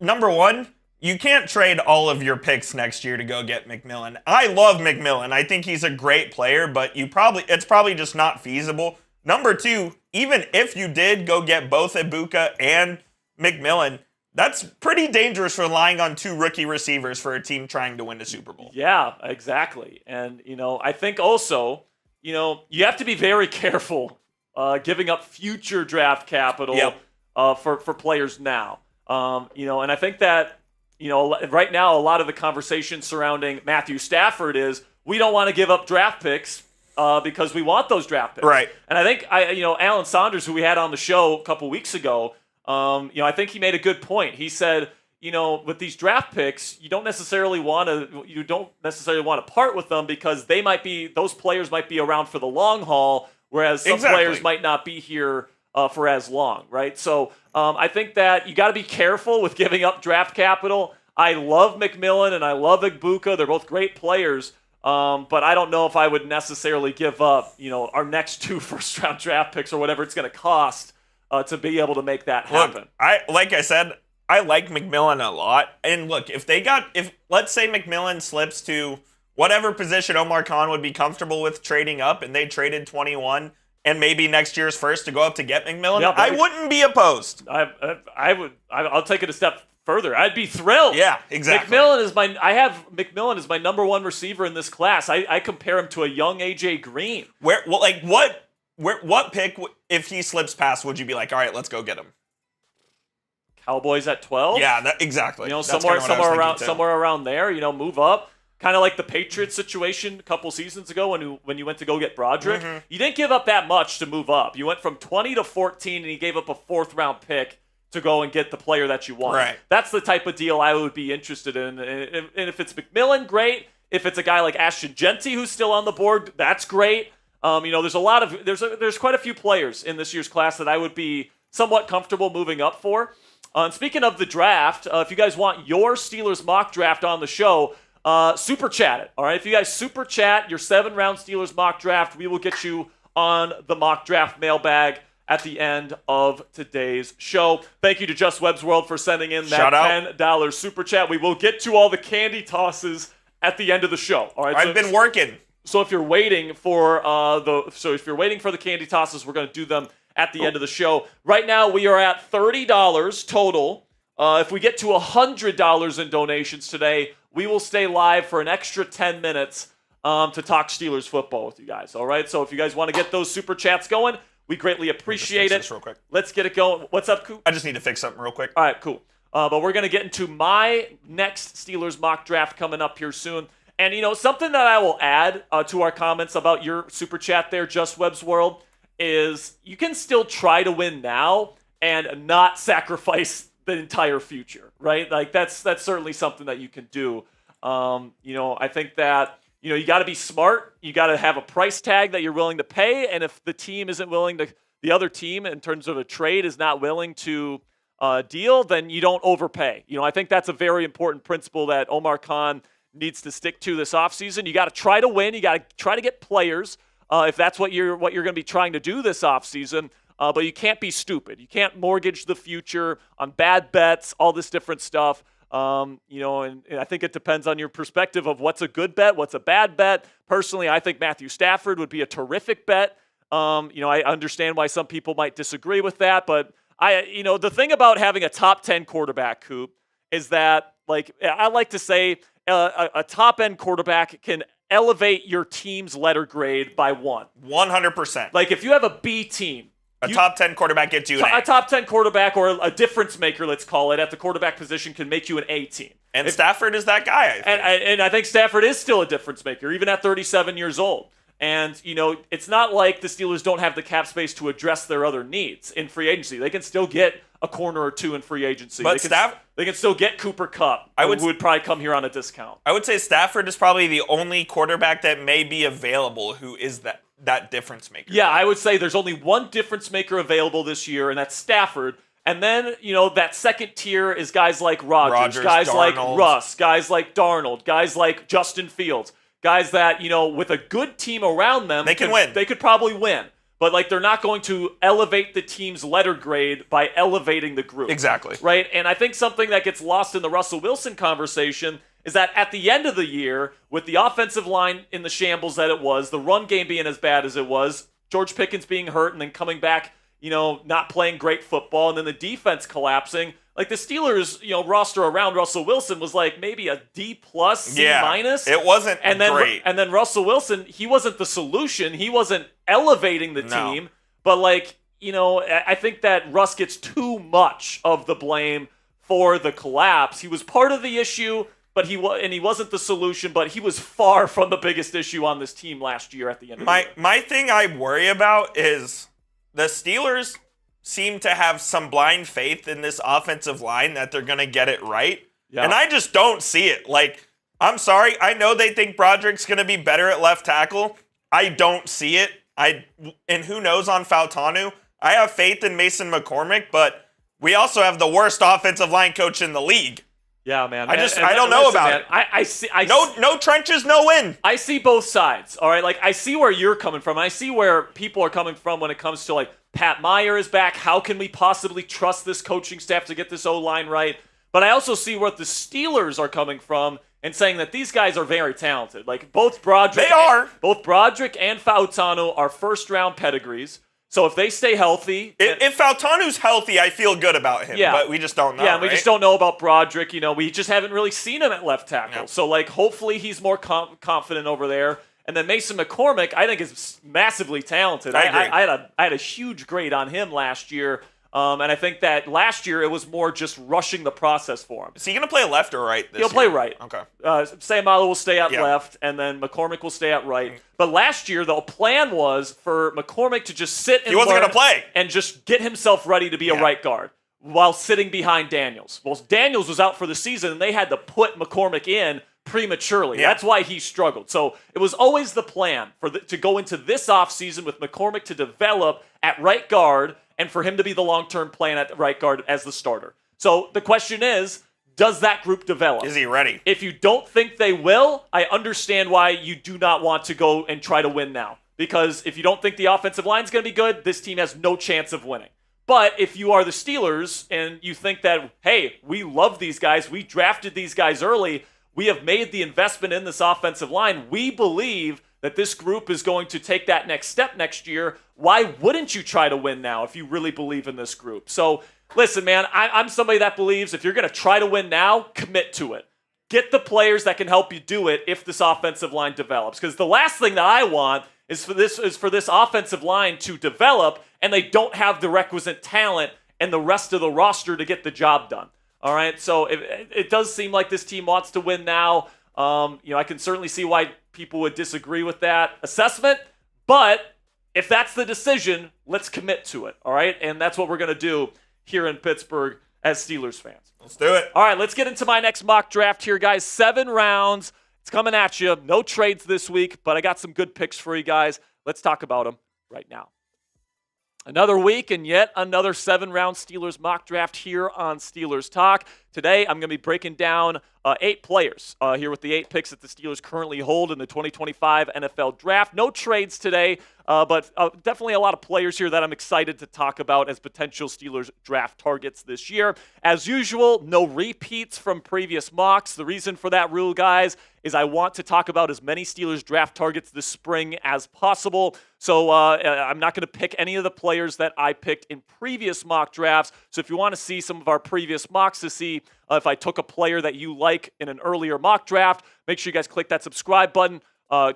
Speaker 2: number one, you can't trade all of your picks next year to go get McMillan. I love McMillan. I think he's a great player, but it's probably just not feasible. Number two, even if you did go get both Egbuka and McMillan, that's pretty dangerous relying on 2 rookie receivers for a team trying to win the Super Bowl.
Speaker 1: Yeah, exactly. And, I think also, you have to be very careful giving up future draft capital for players now. And I think that, right now a lot of the conversation surrounding Matthew Stafford is we don't want to give up draft picks because we want those draft picks.
Speaker 2: Right.
Speaker 1: And I think, Alan Saunders, who we had on the show a couple weeks ago, I think he made a good point. He said, with these draft picks, you don't necessarily want to part with them because those players might be around for the long haul, whereas some players might not be here for as long, right? So I think that you got to be careful with giving up draft capital. I love McMillan and I love Igbuka. They're both great players, but I don't know if I would necessarily give up, our next 2 first-round draft picks or whatever it's going to cost to be able to make that happen.
Speaker 2: Look, like I said, I like McMillan a lot. And look, if let's say McMillan slips to whatever position Omar Khan would be comfortable with trading up, and they traded 21 and maybe next year's first to go up to get McMillan, I wouldn't be opposed.
Speaker 1: I'll take it a step further. I'd be thrilled.
Speaker 2: Yeah, exactly.
Speaker 1: McMillan is my number 1 receiver in this class. I compare him to a young AJ Green.
Speaker 2: What pick, if he slips past, would you be like, all right, let's go get him?
Speaker 1: Cowboys at 12?
Speaker 2: Yeah, exactly.
Speaker 1: Somewhere around there, move up. Kind of like the Patriots situation a couple seasons ago when you went to go get Broderick. Mm-hmm. You didn't give up that much to move up. You went from 20 to 14, and you gave up a 4th-round pick to go and get the player that you want. Right. That's the type of deal I would be interested in. And if it's McMillan, great. If it's a guy like Ashton Genty who's still on the board, that's great. There's quite a few players in this year's class that I would be somewhat comfortable moving up for. And speaking of the draft, if you guys want your Steelers mock draft on the show, super chat it. All right, if you guys super chat your 7-round Steelers mock draft, we will get you on the mock draft mailbag at the end of today's show. Thank you to Just Web's World for sending in that $10 super chat. We will get to all the candy tosses at the end of the show. All right,
Speaker 2: I've been working.
Speaker 1: So if you're waiting for the candy tosses, we're going to do them at the end of the show. Right now, we are at $30 total. If we get to $100 in donations today, we will stay live for an extra 10 minutes to talk Steelers football with you guys. All right. So if you guys want to get those super chats going, we greatly appreciate it.
Speaker 2: This real quick.
Speaker 1: Let's get it going. What's up, Coop?
Speaker 2: I just need to fix something real quick.
Speaker 1: All right, cool. But we're going to get into my next Steelers mock draft coming up here soon. And, something that I will add to our comments about your super chat there, Just Web's World, is you can still try to win now and not sacrifice the entire future, right? Like that's certainly something that you can do. I think that, you got to be smart. You got to have a price tag that you're willing to pay. And if the team isn't willing to, the other team in terms of a trade is not willing to deal, then you don't overpay. I think that's a very important principle that Omar Khan needs to stick to this offseason. You got to try to win. You got to try to get players if that's what you're going to be trying to do this offseason. But you can't be stupid. You can't mortgage the future on bad bets, all this different stuff. And I think it depends on your perspective of what's a good bet, what's a bad bet. Personally, I think Matthew Stafford would be a terrific bet. I understand why some people might disagree with that, but the thing about having a top 10 quarterback, Coop, is that, I like to say a top end quarterback can elevate your team's letter grade by 1.
Speaker 2: 100%.
Speaker 1: Like if you have a B team,
Speaker 2: a top 10 quarterback gets you an A.
Speaker 1: A top 10 quarterback or a difference maker, let's call it, at the quarterback position can make you an A team.
Speaker 2: And Stafford is that guy, I think.
Speaker 1: And I think Stafford is still a difference maker, even at 37 years old. And, it's not like the Steelers don't have the cap space to address their other needs in free agency. They can still get a corner or two in free agency.
Speaker 2: But
Speaker 1: they can still get Cooper Kupp, who would probably come here on a discount.
Speaker 2: I would say Stafford is probably the only quarterback that may be available who is that difference maker.
Speaker 1: Yeah, I would say there's only one difference maker available this year, and that's Stafford. And then, that second tier is guys like Rodgers, guys
Speaker 2: Darnold.
Speaker 1: like Russ, guys like Darnold, guys like Justin Fields, guys that, with a good team around them,
Speaker 2: they can win.
Speaker 1: They could probably win. But, they're not going to elevate the team's letter grade by elevating the group.
Speaker 2: Exactly.
Speaker 1: Right? And I think something that gets lost in the Russell Wilson conversation is that at the end of the year, with the offensive line in the shambles that it was, the run game being as bad as it was, George Pickens being hurt and then coming back, not playing great football, and then the defense collapsing, the Steelers, roster around Russell Wilson was maybe a D+, C-.
Speaker 2: It wasn't great.
Speaker 1: And then Russell Wilson, he wasn't the solution. He wasn't elevating the team. But, I think that Russ gets too much of the blame for the collapse. He was part of the issue, but he wasn't the solution, but he was far from the biggest issue on this team last year at the end of the year.
Speaker 2: My thing I worry about is the Steelers seem to have some blind faith in this offensive line that they're going to get it right.
Speaker 1: Yeah.
Speaker 2: And I just don't see it. Like, I'm sorry. I know they think Broderick's going to be better at left tackle. I don't see it. And who knows on Fautanu? I have faith in Mason McCormick, but we also have the worst offensive line coach in the league.
Speaker 1: Yeah, man.
Speaker 2: I don't know about it.
Speaker 1: I see.
Speaker 2: No trenches, no win.
Speaker 1: I see both sides. All right, like I see where you're coming from. I see where people are coming from when it comes to like Pat Meyer is back. How can we possibly trust this coaching staff to get this O-line right? But I also see what the Steelers are coming from and saying that these guys are very talented. Like both Broderick and Fautanu are first-round pedigrees. So if they stay healthy...
Speaker 2: If Fautanu's healthy, I feel good about him, but we just don't know,
Speaker 1: Yeah, we just don't know about Broderick. You know, we just haven't really seen him at left tackle.
Speaker 2: Yeah.
Speaker 1: So, like, hopefully he's more confident over there. And then Mason McCormick, I think, is massively talented.
Speaker 2: I agree.
Speaker 1: I had a huge grade on him last year. And I think that last year it was more just rushing the process for him.
Speaker 2: Is he going to play left or right this year?
Speaker 1: He'll play right.
Speaker 2: Okay.
Speaker 1: Sayamalo will stay at left, and then McCormick will stay at right. But last year, the plan was for McCormick to just sit and
Speaker 2: he wasn't going to play
Speaker 1: and just get himself ready to be a right guard while sitting behind Daniels. Well, Daniels was out for the season, and they had to put McCormick in prematurely. That's why he struggled. So it was always the plan to go into this offseason with McCormick to develop at right guard and for him to be the long-term plan at right guard as the starter. So the question is, does that group develop?
Speaker 2: Is he ready?
Speaker 1: If you don't think they will, I understand why you do not want to go and try to win now. Because if you don't think the offensive line is going to be good, this team has no chance of winning. But if you are the Steelers and you think that, hey, we love these guys, we drafted these guys early, we have made the investment in this offensive line, we believe that this group is going to take that next step next year, why wouldn't you try to win now if you really believe in this group? So, listen, man, I'm somebody that believes if you're going to try to win now, commit to it. Get the players that can help you do it if this offensive line develops. Because the last thing that I want is for this offensive line to develop and they don't have the requisite talent and the rest of the roster to get the job done. All right, so it does seem like this team wants to win now. I can certainly see why people would disagree with that assessment, but if that's the decision, let's commit to it, all right? And that's what we're going to do here in Pittsburgh as Steelers fans.
Speaker 2: Let's do it.
Speaker 1: All right, let's get into my next mock draft here, guys. 7 rounds. It's coming at you. No trades this week, but I got some good picks for you guys. Let's talk about them right now. Another week and yet another 7-round Steelers mock draft here on Steelers Talk. Today, I'm going to be breaking down 8 players here with the 8 picks that the Steelers currently hold in the 2025 NFL Draft. No trades today, but definitely a lot of players here that I'm excited to talk about as potential Steelers draft targets this year. As usual, no repeats from previous mocks. The reason for that rule, guys, is I want to talk about as many Steelers draft targets this spring as possible. So I'm not going to pick any of the players that I picked in previous mock drafts. So if you want to see some of our previous mocks to see if I took a player that you like in an earlier mock draft, make sure you guys click that subscribe button.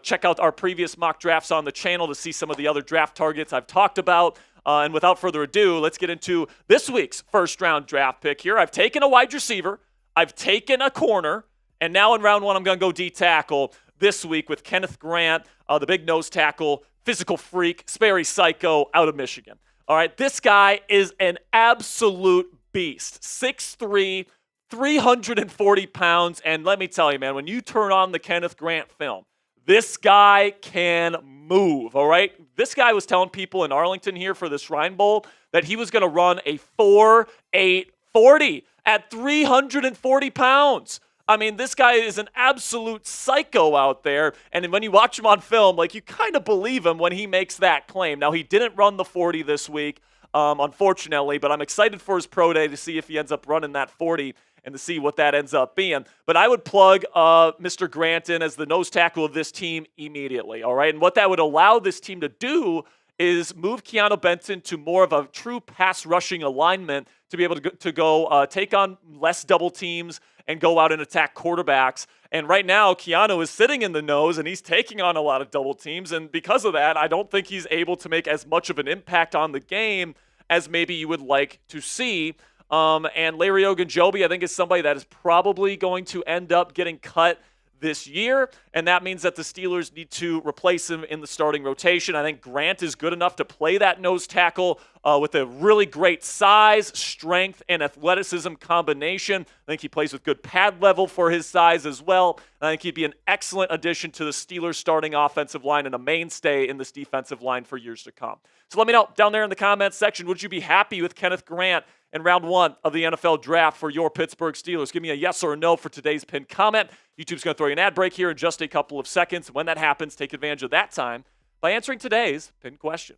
Speaker 1: Check out our previous mock drafts on the channel to see some of the other draft targets I've talked about. And without further ado, let's get into this week's first-round draft pick here. I've taken a wide receiver. I've taken a corner. And now in round 1, I'm going to go D-tackle this week with Kenneth Grant, the big nose tackle, physical freak, Sperry psycho out of Michigan. All right, this guy is an absolute beast. 6'3", 340 pounds. And let me tell you, man, when you turn on the Kenneth Grant film, this guy can move, all right? This guy was telling people in Arlington here for this Shrine Bowl that he was going to run a 4.840 at 340 pounds. I mean, this guy is an absolute psycho out there. And when you watch him on film, like, you kind of believe him when he makes that claim. Now, he didn't run the 40 this week, unfortunately, but I'm excited for his pro day to see if he ends up running that 40 and to see what that ends up being. But I would plug Mr. Grant in as the nose tackle of this team immediately, all right? And what that would allow this team to do is move Keanu Benton to more of a true pass rushing alignment to be able to go take on less double teams and go out and attack quarterbacks. And right now, Keanu is sitting in the nose, and he's taking on a lot of double teams. And because of that, I don't think he's able to make as much of an impact on the game as maybe you would like to see. And Larry Ogunjobi, I think, is somebody that is probably going to end up getting cut this year, and that means that the Steelers need to replace him in the starting rotation. I think Grant is good enough to play that nose tackle with a really great size, strength, and athleticism combination. I think he plays with good pad level for his size as well. I think he'd be an excellent addition to the Steelers starting offensive line and a mainstay in this defensive line for years to come. So let me know down there in the comments section, would you be happy with Kenneth Grant in round 1 of the NFL draft for your Pittsburgh Steelers? Give me a yes or a no for today's pinned comment. YouTube's going to throw you an ad break here in just a couple of seconds. When that happens, take advantage of that time by answering today's pinned question.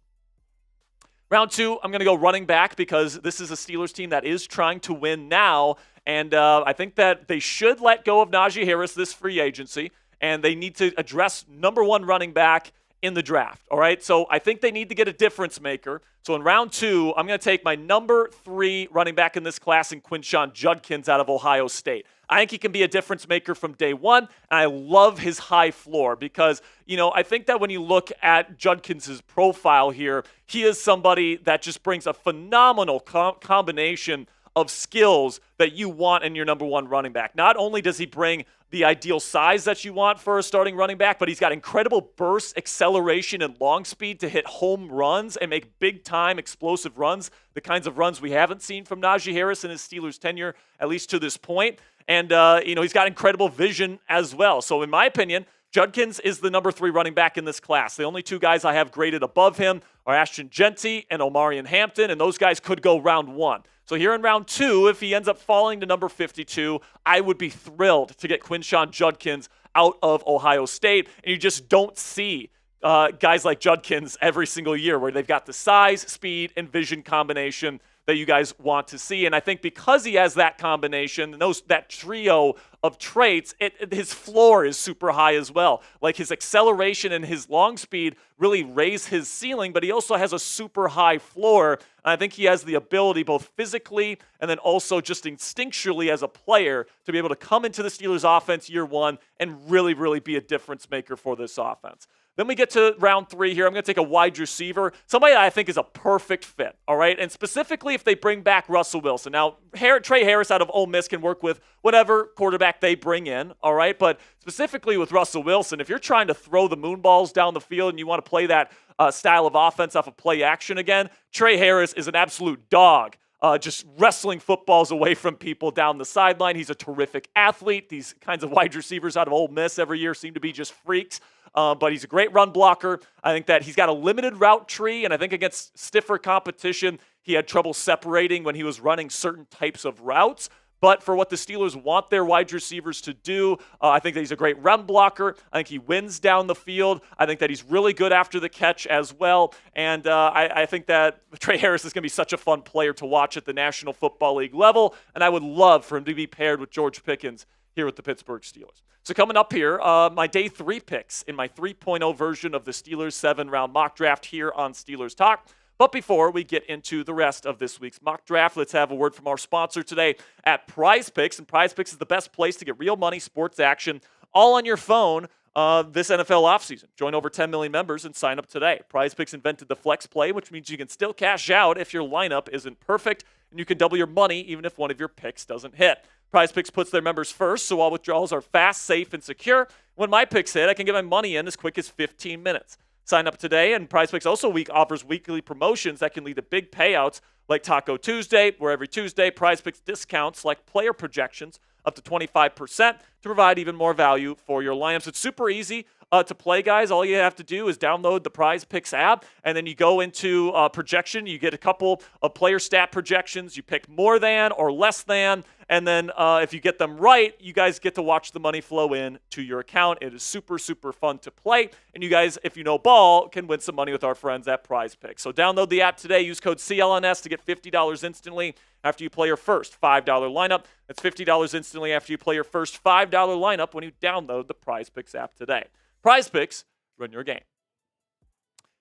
Speaker 1: Round 2, I'm going to go running back because this is a Steelers team that is trying to win now, and I think that they should let go of Najee Harris this free agency, and they need to address number 1 running back in the draft, all right? So I think they need to get a difference maker. So in round 2, I'm going to take my number 3 running back in this class in Quinshon Judkins out of Ohio State. I think he can be a difference maker from day one, and I love his high floor because, I think that when you look at Judkins' profile here, he is somebody that just brings a phenomenal combination of skills that you want in your number 1 running back. Not only does he bring the ideal size that you want for a starting running back, but he's got incredible burst, acceleration, and long speed to hit home runs and make big-time explosive runs, the kinds of runs we haven't seen from Najee Harris in his Steelers tenure, at least to this point. And, he's got incredible vision as well. So in my opinion, Judkins is the number 3 running back in this class. The only 2 guys I have graded above him are Ashton Genty and Omarion Hampton, and those guys could go round 1. So here in round 2, if he ends up falling to number 52, I would be thrilled to get Quinshon Judkins out of Ohio State. And you just don't see guys like Judkins every single year where they've got the size, speed, and vision combination that you guys want to see. And I think because he has that combination, that trio of traits, his floor is super high as well. Like his acceleration and his long speed really raise his ceiling, but he also has a super high floor. And I think he has the ability both physically and then also just instinctually as a player to be able to come into the Steelers offense year 1 and really, really be a difference maker for this offense. Then we get to round 3 here. I'm going to take a wide receiver, somebody that I think is a perfect fit, all right? And specifically if they bring back Russell Wilson. Now, Trey Harris out of Ole Miss can work with whatever quarterback they bring in, all right? But specifically with Russell Wilson, if you're trying to throw the moon balls down the field and you want to play that style of offense off of play action again, Trey Harris is an absolute dog. Just wrestling footballs away from people down the sideline. He's a terrific athlete. These kinds of wide receivers out of Ole Miss every year seem to be just freaks. But he's a great run blocker. I think that he's got a limited route tree, and I think against stiffer competition, he had trouble separating when he was running certain types of routes. But for what the Steelers want their wide receivers to do, I think that he's a great run blocker. I think he wins down the field. I think that he's really good after the catch as well. And I think that Trey Harris is going to be such a fun player to watch at the National Football League level. And I would love for him to be paired with George Pickens here with the Pittsburgh Steelers. So coming up here, my day 3 picks in my 3.0 version of the Steelers 7-round mock draft here on Steelers Talk. But before we get into the rest of this week's mock draft, let's have a word from our sponsor today at Prize Picks. And Prize Picks is the best place to get real money sports action all on your phone this NFL offseason. Join over 10 million members and sign up today. Prize Picks invented the flex play, which means you can still cash out if your lineup isn't perfect, and you can double your money even if one of your picks doesn't hit. Prize Picks puts their members first, so all withdrawals are fast, safe, and secure. When my picks hit, I can get my money in as quick as 15 minutes. Sign up today, and Prize Picks also offers weekly promotions that can lead to big payouts like Taco Tuesday, where every Tuesday, Prize Picks discounts like player projections up to 25% to provide even more value for your lineups. It's super easy to play, guys. All you have to do is download the Prize Picks app, and then you go into projection. You get a couple of player stat projections. You pick more than or less than, and then if you get them right, you guys get to watch the money flow in to your account. It is super, super fun to play, and you guys, if you know ball, can win some money with our friends at Prize Picks. So download the app today. Use code CLNS to get $50 instantly after you play your first $5 lineup. That's $50 instantly after you play your first $5 lineup when you download the Prize Picks app today. Prize Picks, run your game.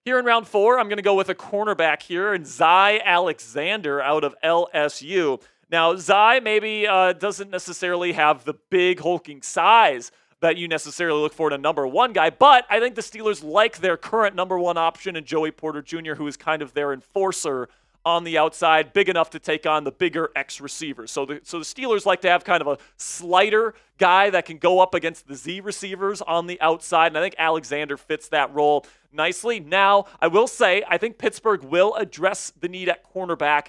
Speaker 1: Here in round 4, I'm going to go with a cornerback here, and Zy Alexander out of LSU. Now, Zy maybe doesn't necessarily have the big hulking size that you necessarily look for in a number 1 guy, but I think the Steelers like their current number 1 option in Joey Porter Jr., who is kind of their enforcer on the outside, big enough to take on the bigger X receivers. So the Steelers like to have kind of a slighter guy that can go up against the Z receivers on the outside, and I think Alexander fits that role nicely. Now, I will say, I think Pittsburgh will address the need at cornerback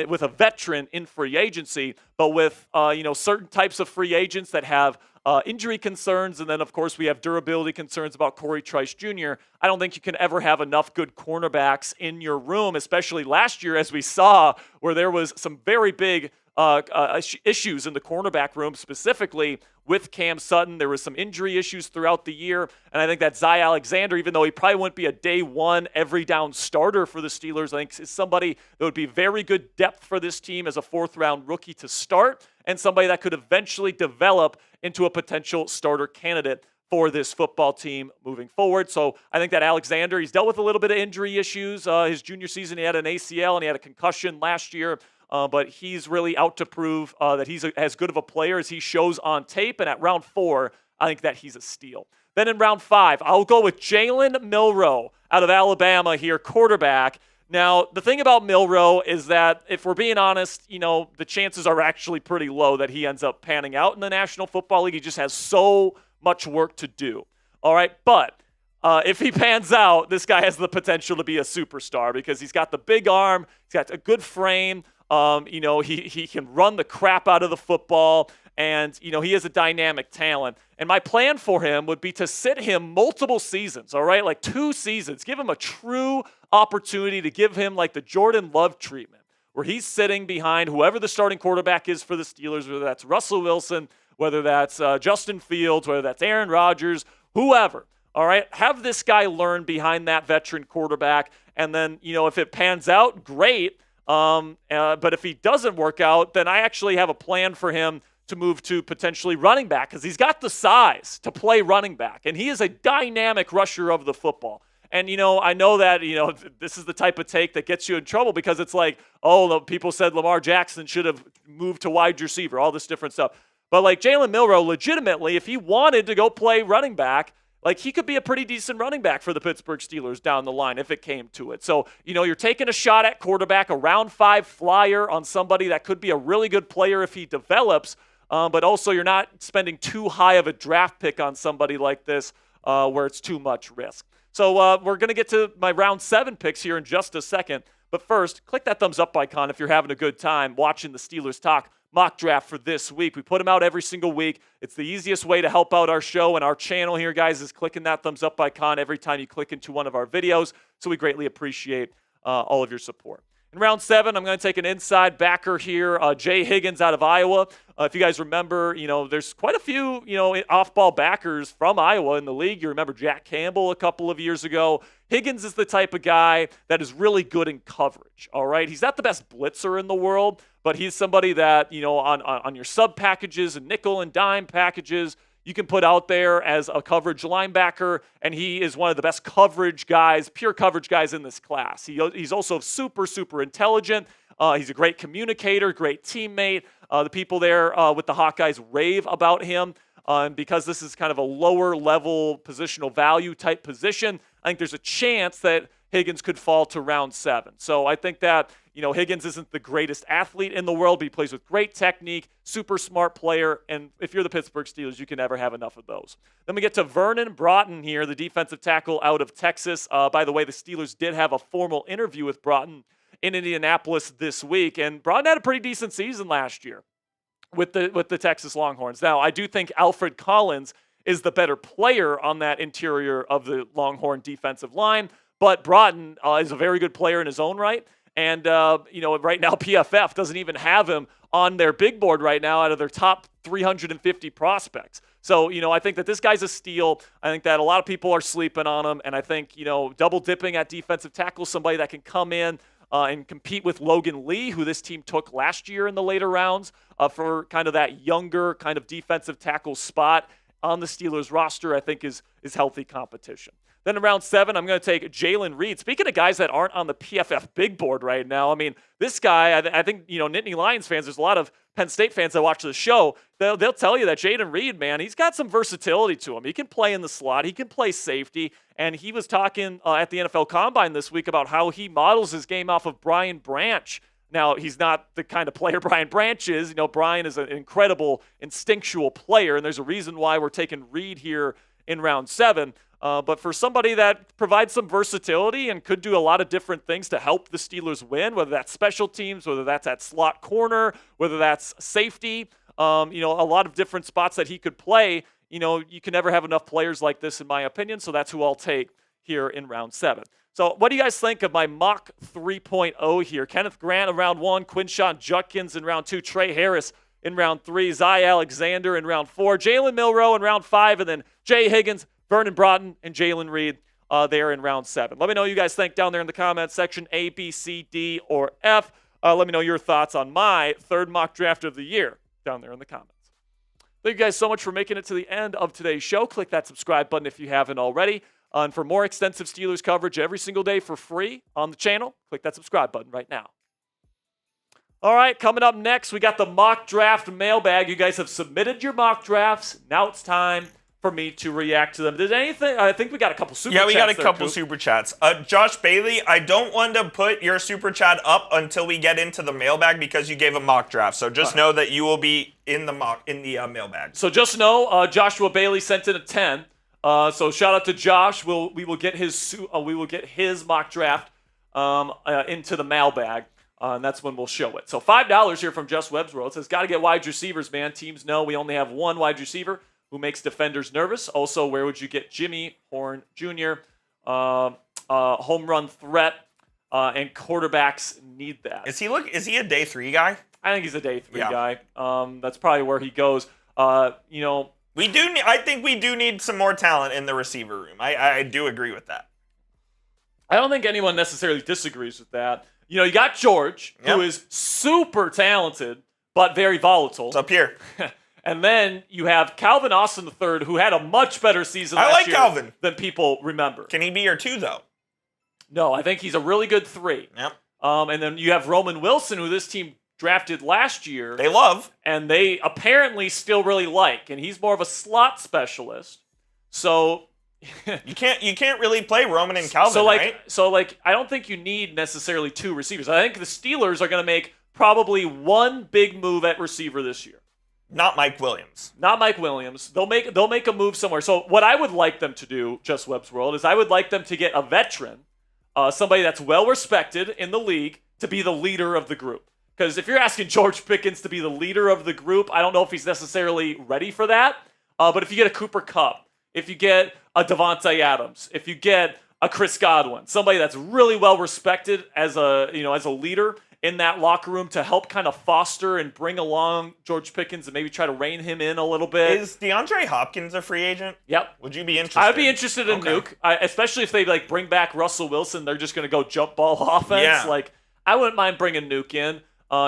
Speaker 1: with a veteran in free agency, but with certain types of free agents that have injury concerns, and then, of course, we have durability concerns about Corey Trice Jr. I don't think you can ever have enough good cornerbacks in your room, especially last year, as we saw, where there was some very big issues in the cornerback room, specifically with Cam Sutton. There was some injury issues throughout the year, and I think that Zy Alexander, even though he probably wouldn't be a day one every down starter for the Steelers, I think is somebody that would be very good depth for this team as a fourth-round rookie to start, and somebody that could eventually develop into a potential starter candidate for this football team moving forward. So I think that Alexander, he's dealt with a little bit of injury issues. His junior season, he had an ACL and he had a concussion last year. But he's really out to prove that he's as good of a player as he shows on tape. And at round 4, I think that he's a steal. Then in round 5, I'll go with Jalen Milroe out of Alabama here, quarterback. Now, the thing about Milroe is that if we're being honest, the chances are actually pretty low that he ends up panning out in the National Football League. He just has so much work to do. All right, but if he pans out, this guy has the potential to be a superstar because he's got the big arm, he's got a good frame. He can run the crap out of the football, and, he is a dynamic talent. And my plan for him would be to sit him multiple seasons, all right, like 2 seasons. Give him a true opportunity to give him like the Jordan Love treatment, where he's sitting behind whoever the starting quarterback is for the Steelers, whether that's Russell Wilson, whether that's Justin Fields, whether that's Aaron Rodgers, whoever. All right, have this guy learn behind that veteran quarterback, and then, if it pans out, great. But if he doesn't work out, then I actually have a plan for him to move to potentially running back because he's got the size to play running back, and he is a dynamic rusher of the football. And, I know that, this is the type of take that gets you in trouble because it's like, people said Lamar Jackson should have moved to wide receiver, all this different stuff. But like Jalen Milroe, legitimately, if he wanted to go play running back, like he could be a pretty decent running back for the Pittsburgh Steelers down the line if it came to it. So, you're taking a shot at quarterback, a round 5 flyer on somebody that could be a really good player if he develops, but also you're not spending too high of a draft pick on somebody like this where it's too much risk. So we're going to get to my round 7 picks here in just a second. But first, click that thumbs up icon if you're having a good time watching the Steelers Talk mock draft for this week. We put them out every single week. It's the easiest way to help out our show and our channel here, guys, is clicking that thumbs up icon every time you click into one of our videos. So we greatly appreciate all of your support. In round 7, I'm going to take an inside backer here, Jay Higgins out of Iowa. If you guys remember, there's quite a few, off-ball backers from Iowa in the league. You remember Jack Campbell a couple of years ago. Higgins is the type of guy that is really good in coverage, all right? He's not the best blitzer in the world, but he's somebody that, on your sub packages and nickel and dime packages, you can put out there as a coverage linebacker, and he is one of the best coverage guys, pure coverage guys in this class. He's also super, super intelligent. He's a great communicator, great teammate. The people there with the Hawkeyes rave about him. And because this is kind of a lower level positional value type position, I think there's a chance that Higgins could fall to round 7. So I think that, Higgins isn't the greatest athlete in the world, but he plays with great technique, super smart player, and if you're the Pittsburgh Steelers, you can never have enough of those. Then we get to Vernon Broughton here, the defensive tackle out of Texas. By the way, the Steelers did have a formal interview with Broughton in Indianapolis this week, and Broughton had a pretty decent season last year with the Texas Longhorns. Now, I do think Alfred Collins is the better player on that interior of the Longhorn defensive line, but Broughton is a very good player in his own right. And, right now PFF doesn't even have him on their big board right now out of their top 350 prospects. So, I think that this guy's a steal. I think that a lot of people are sleeping on him. And I think, double dipping at defensive tackle, somebody that can come in and compete with Logan Lee, who this team took last year in the later rounds for kind of that younger kind of defensive tackle spot on the Steelers roster, I think is healthy competition. Then in round 7, I'm going to take Jalen Reed. Speaking of guys that aren't on the PFF big board right now, I mean, this guy, I think, Nittany Lions fans, there's a lot of Penn State fans that watch the show, they'll tell you that Jayden Reed, man, he's got some versatility to him. He can play in the slot. He can play safety. And he was talking at the NFL Combine this week about how he models his game off of Brian Branch. Now, he's not the kind of player Brian Branch is. You know, Brian is an incredible instinctual player, and there's a reason why we're taking Reed here in round 7. But for somebody that provides some versatility and could do a lot of different things to help the Steelers win, whether that's special teams, whether that's at slot corner, whether that's safety, a lot of different spots that he could play, you can never have enough players like this, in my opinion. So that's who I'll take here in round 7. So what do you guys think of my mock 3.0 here? Kenneth Grant in round 1, Quinshon Judkins in round 2, Trey Harris in round 3, Zy Alexander in round 4, Jalen Milroe in round 5, and then Jay Higgins, Vernon Broughton, and Jalen Reed there in round 7. Let me know what you guys think down there in the comments section, A, B, C, D, or F. Let me know your thoughts on my third mock draft of the year down there in the comments. Thank you guys so much for making it to the end of today's show. Click that subscribe button if you haven't already. And for more extensive Steelers coverage every single day for free on the channel, click that subscribe button right now. All right, coming up next, we got the mock draft mailbag. You guys have submitted your mock drafts. Now it's time for me to react to them. Did anything? I think we got a couple super chats.
Speaker 2: Yeah, we got a
Speaker 1: there,
Speaker 2: couple
Speaker 1: Coop.
Speaker 2: super chats. Josh Bailey, I don't want to put your super chat up until we get into the mailbag because you gave a mock draft. So just know that you will be in the mailbag.
Speaker 1: So just know, Joshua Bailey sent in a 10. So shout out to Josh. We will get his mock draft into the mailbag, and that's when we'll show it. So $5 here from Just Webb's World. It says, got to get wide receivers, man. Teams know we only have one wide receiver who makes defenders nervous. Also, where would you get Jimmy Horn Jr.? Home run threat, and quarterbacks need that.
Speaker 2: Is he a day 3 guy?
Speaker 1: I think he's a day 3 guy. That's probably where he goes.
Speaker 2: I think we do need some more talent in the receiver room. I do agree with that.
Speaker 1: I don't think anyone necessarily disagrees with that. You got George, who is super talented, but very volatile.
Speaker 2: It's up here.
Speaker 1: And then you have Calvin Austin III, who had a much better season last year
Speaker 2: Calvin.
Speaker 1: than people remember.
Speaker 2: Can he be your 2, though?
Speaker 1: No, I think he's a really good 3.
Speaker 2: Yep.
Speaker 1: And then you have Roman Wilson, who this team drafted last year.
Speaker 2: They love.
Speaker 1: And they apparently still really like. And he's more of a slot specialist. So
Speaker 2: you can't really play Roman and Calvin, right?
Speaker 1: So I don't think you need necessarily 2 receivers. I think the Steelers are going to make probably one big move at receiver this year.
Speaker 2: Not Mike Williams.
Speaker 1: Not Mike Williams. They'll make a move somewhere. So what I would like them to do, Just Webb's World, is I would like them to get a veteran, somebody that's well respected in the league, to be the leader of the group. Because if you're asking George Pickens to be the leader of the group, I don't know if he's necessarily ready for that. But if you get a Cooper Kupp, if you get a Devontae Adams, if you get a Chris Godwin, somebody that's really well respected as a leader in that locker room to help kind of foster and bring along George Pickens and maybe try to rein him in a little bit.
Speaker 2: Is DeAndre Hopkins a free agent?
Speaker 1: Yep.
Speaker 2: Would you be interested?
Speaker 1: I'd be interested in Nuke, especially if they bring back Russell Wilson. They're just going to go jump ball offense.
Speaker 2: Yeah.
Speaker 1: I wouldn't mind bringing Nuke in.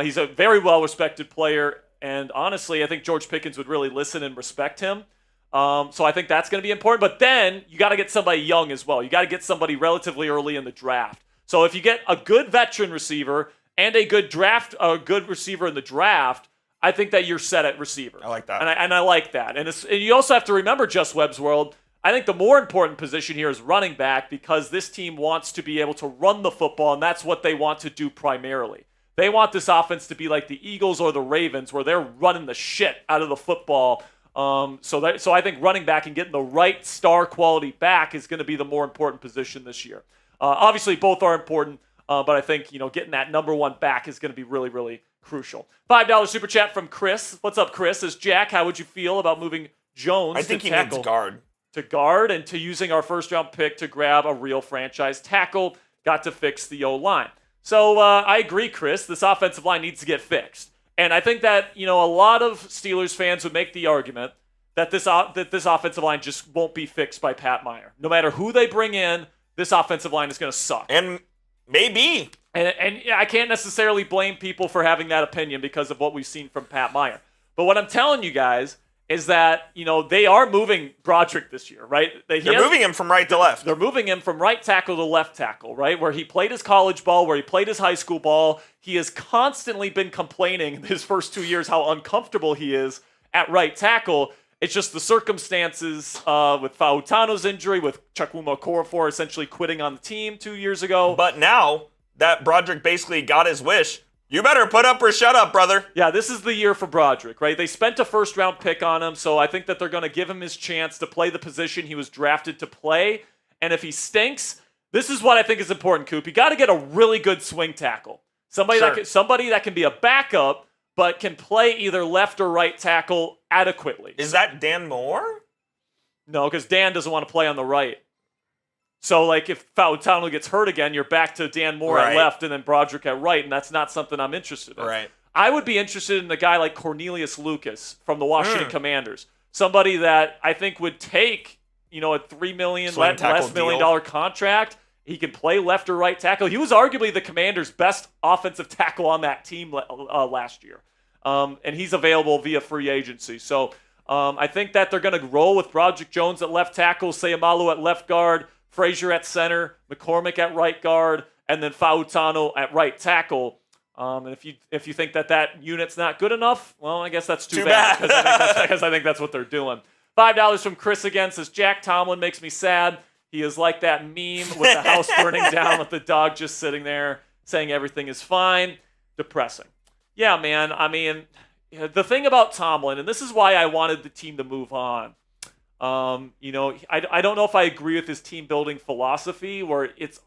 Speaker 1: He's a very well-respected player, and honestly, I think George Pickens would really listen and respect him. So I think that's going to be important. But then you got to get somebody young as well. You got to get somebody relatively early in the draft. So if you get a good veteran receiver and a good receiver in the draft, I think that you're set at receiver.
Speaker 2: I like that.
Speaker 1: And I like that. And you also have to remember, Just Webb's World, I think the more important position here is running back, because this team wants to be able to run the football, and that's what they want to do primarily. They want this offense to be like the Eagles or the Ravens, where they're running the shit out of the football. So I think running back and getting the right star quality back is going to be the more important position this year. Obviously, both are important. But I think, getting that number 1 back is going to be really, really crucial. $5 super chat from Chris. What's up, Chris? Says, Jack, how would you feel about moving Jones
Speaker 2: I think
Speaker 1: to
Speaker 2: he
Speaker 1: tackle?
Speaker 2: needs guard.
Speaker 1: To guard, and to using our first-round pick to grab a real franchise tackle. Got to fix the O-line. So I agree, Chris. This offensive line needs to get fixed. And I think that, a lot of Steelers fans would make the argument that this offensive line just won't be fixed by Pat Meyer. No matter who they bring in, this offensive line is going to suck.
Speaker 2: And maybe.
Speaker 1: And I can't necessarily blame people for having that opinion because of what we've seen from Pat Meyer. But what I'm telling you guys is that, they are moving Broderick this year, right?
Speaker 2: They're moving him from right to left.
Speaker 1: They're moving him from right tackle to left tackle, right? Where he played his college ball, where he played his high school ball. He has constantly been complaining his first 2 years how uncomfortable he is at right tackle. It's just the circumstances with Fautano's injury, with Chukwuma Okorafor essentially quitting on the team 2 years ago.
Speaker 2: But now that Broderick basically got his wish, you better put up or shut up, brother.
Speaker 1: Yeah, this is the year for Broderick, right? They spent a first-round pick on him, so I think that they're going to give him his chance to play the position he was drafted to play. And if he stinks, this is what I think is important, Coop. You got to get a really good swing tackle. Somebody that can be a backup, but can play either left or right tackle adequately.
Speaker 2: Is that Dan Moore?
Speaker 1: No, because Dan doesn't want to play on the right. So, if Fautano gets hurt again, you're back to Dan Moore at left and then Broderick at right, and that's not something I'm interested in.
Speaker 2: Right.
Speaker 1: I would be interested in a guy like Cornelius Lucas from the Washington Commanders. Somebody that I think would take, a $3 million, less million contract. He can play left or right tackle. He was arguably the Commanders' best offensive tackle on that team last year. And he's available via free agency. So I think that they're going to roll with Broderick Jones at left tackle, Sayamalu at left guard, Frazier at center, McCormick at right guard, and then Fautano at right tackle. And if you think that unit's not good enough, well, I guess that's too bad. Because I think that's what they're doing. $5 from Chris again says, Jack Tomlin makes me sad. He is like that meme with the house burning down with the dog just sitting there saying everything is fine. Depressing. Yeah, man. I mean, the thing about Tomlin, and this is why I wanted the team to move on. I don't know if I agree with his team building philosophy where it's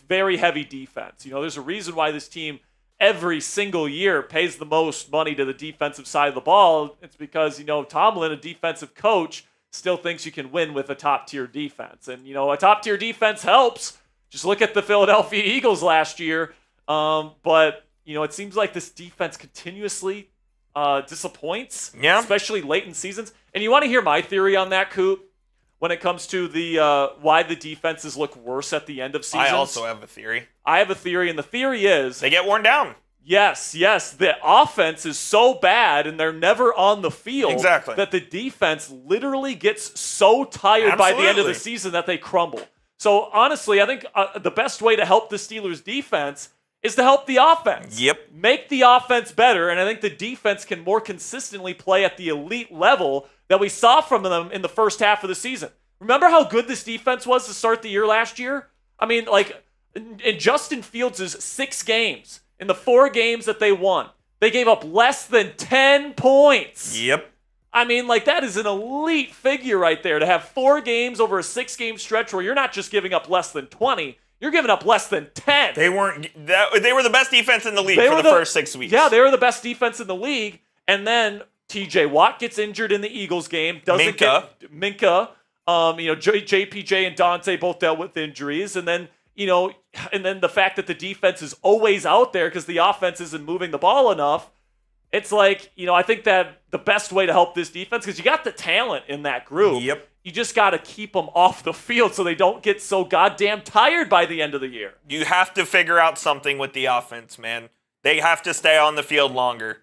Speaker 1: very heavy defense. There's a reason why this team every single year pays the most money to the defensive side of the ball. It's because, Tomlin, a defensive coach, still thinks you can win with a top-tier defense. And, a top-tier defense helps. Just look at the Philadelphia Eagles last year. But, it seems like this defense continuously disappoints, especially late in seasons. And you want to hear my theory on that, Coop, when it comes to the why the defenses look worse at the end of seasons?
Speaker 2: I also have a theory.
Speaker 1: I have a theory, and the theory is...
Speaker 2: they get worn down.
Speaker 1: Yes. The offense is so bad, and they're never on the field that the defense literally gets so tired by the end of the season that they crumble. So, honestly, I think the best way to help the Steelers' defense is to help the offense.
Speaker 2: Yep.
Speaker 1: Make the offense better, and I think the defense can more consistently play at the elite level that we saw from them in the first half of the season. Remember how good this defense was to start the year last year? I mean, in Justin Fields' 6 games, in the 4 games that they won, they gave up less than 10 points.
Speaker 2: Yep.
Speaker 1: I mean, that is an elite figure right there, to have 4 games over a 6-game stretch where you're not just giving up less than 20, you're giving up less than 10.
Speaker 2: They were the best defense in the league for the first 6 weeks.
Speaker 1: Yeah, they were the best defense in the league. And then TJ Watt gets injured in the Eagles game. Minka. JPJ and Dante both dealt with injuries. And then, the fact that the defense is always out there because the offense isn't moving the ball enough. It's I think that the best way to help this defense, because you got the talent in that group.
Speaker 2: Yep.
Speaker 1: You just got to keep them off the field so they don't get so goddamn tired by the end of the year.
Speaker 2: You have to figure out something with the offense, man. They have to stay on the field longer.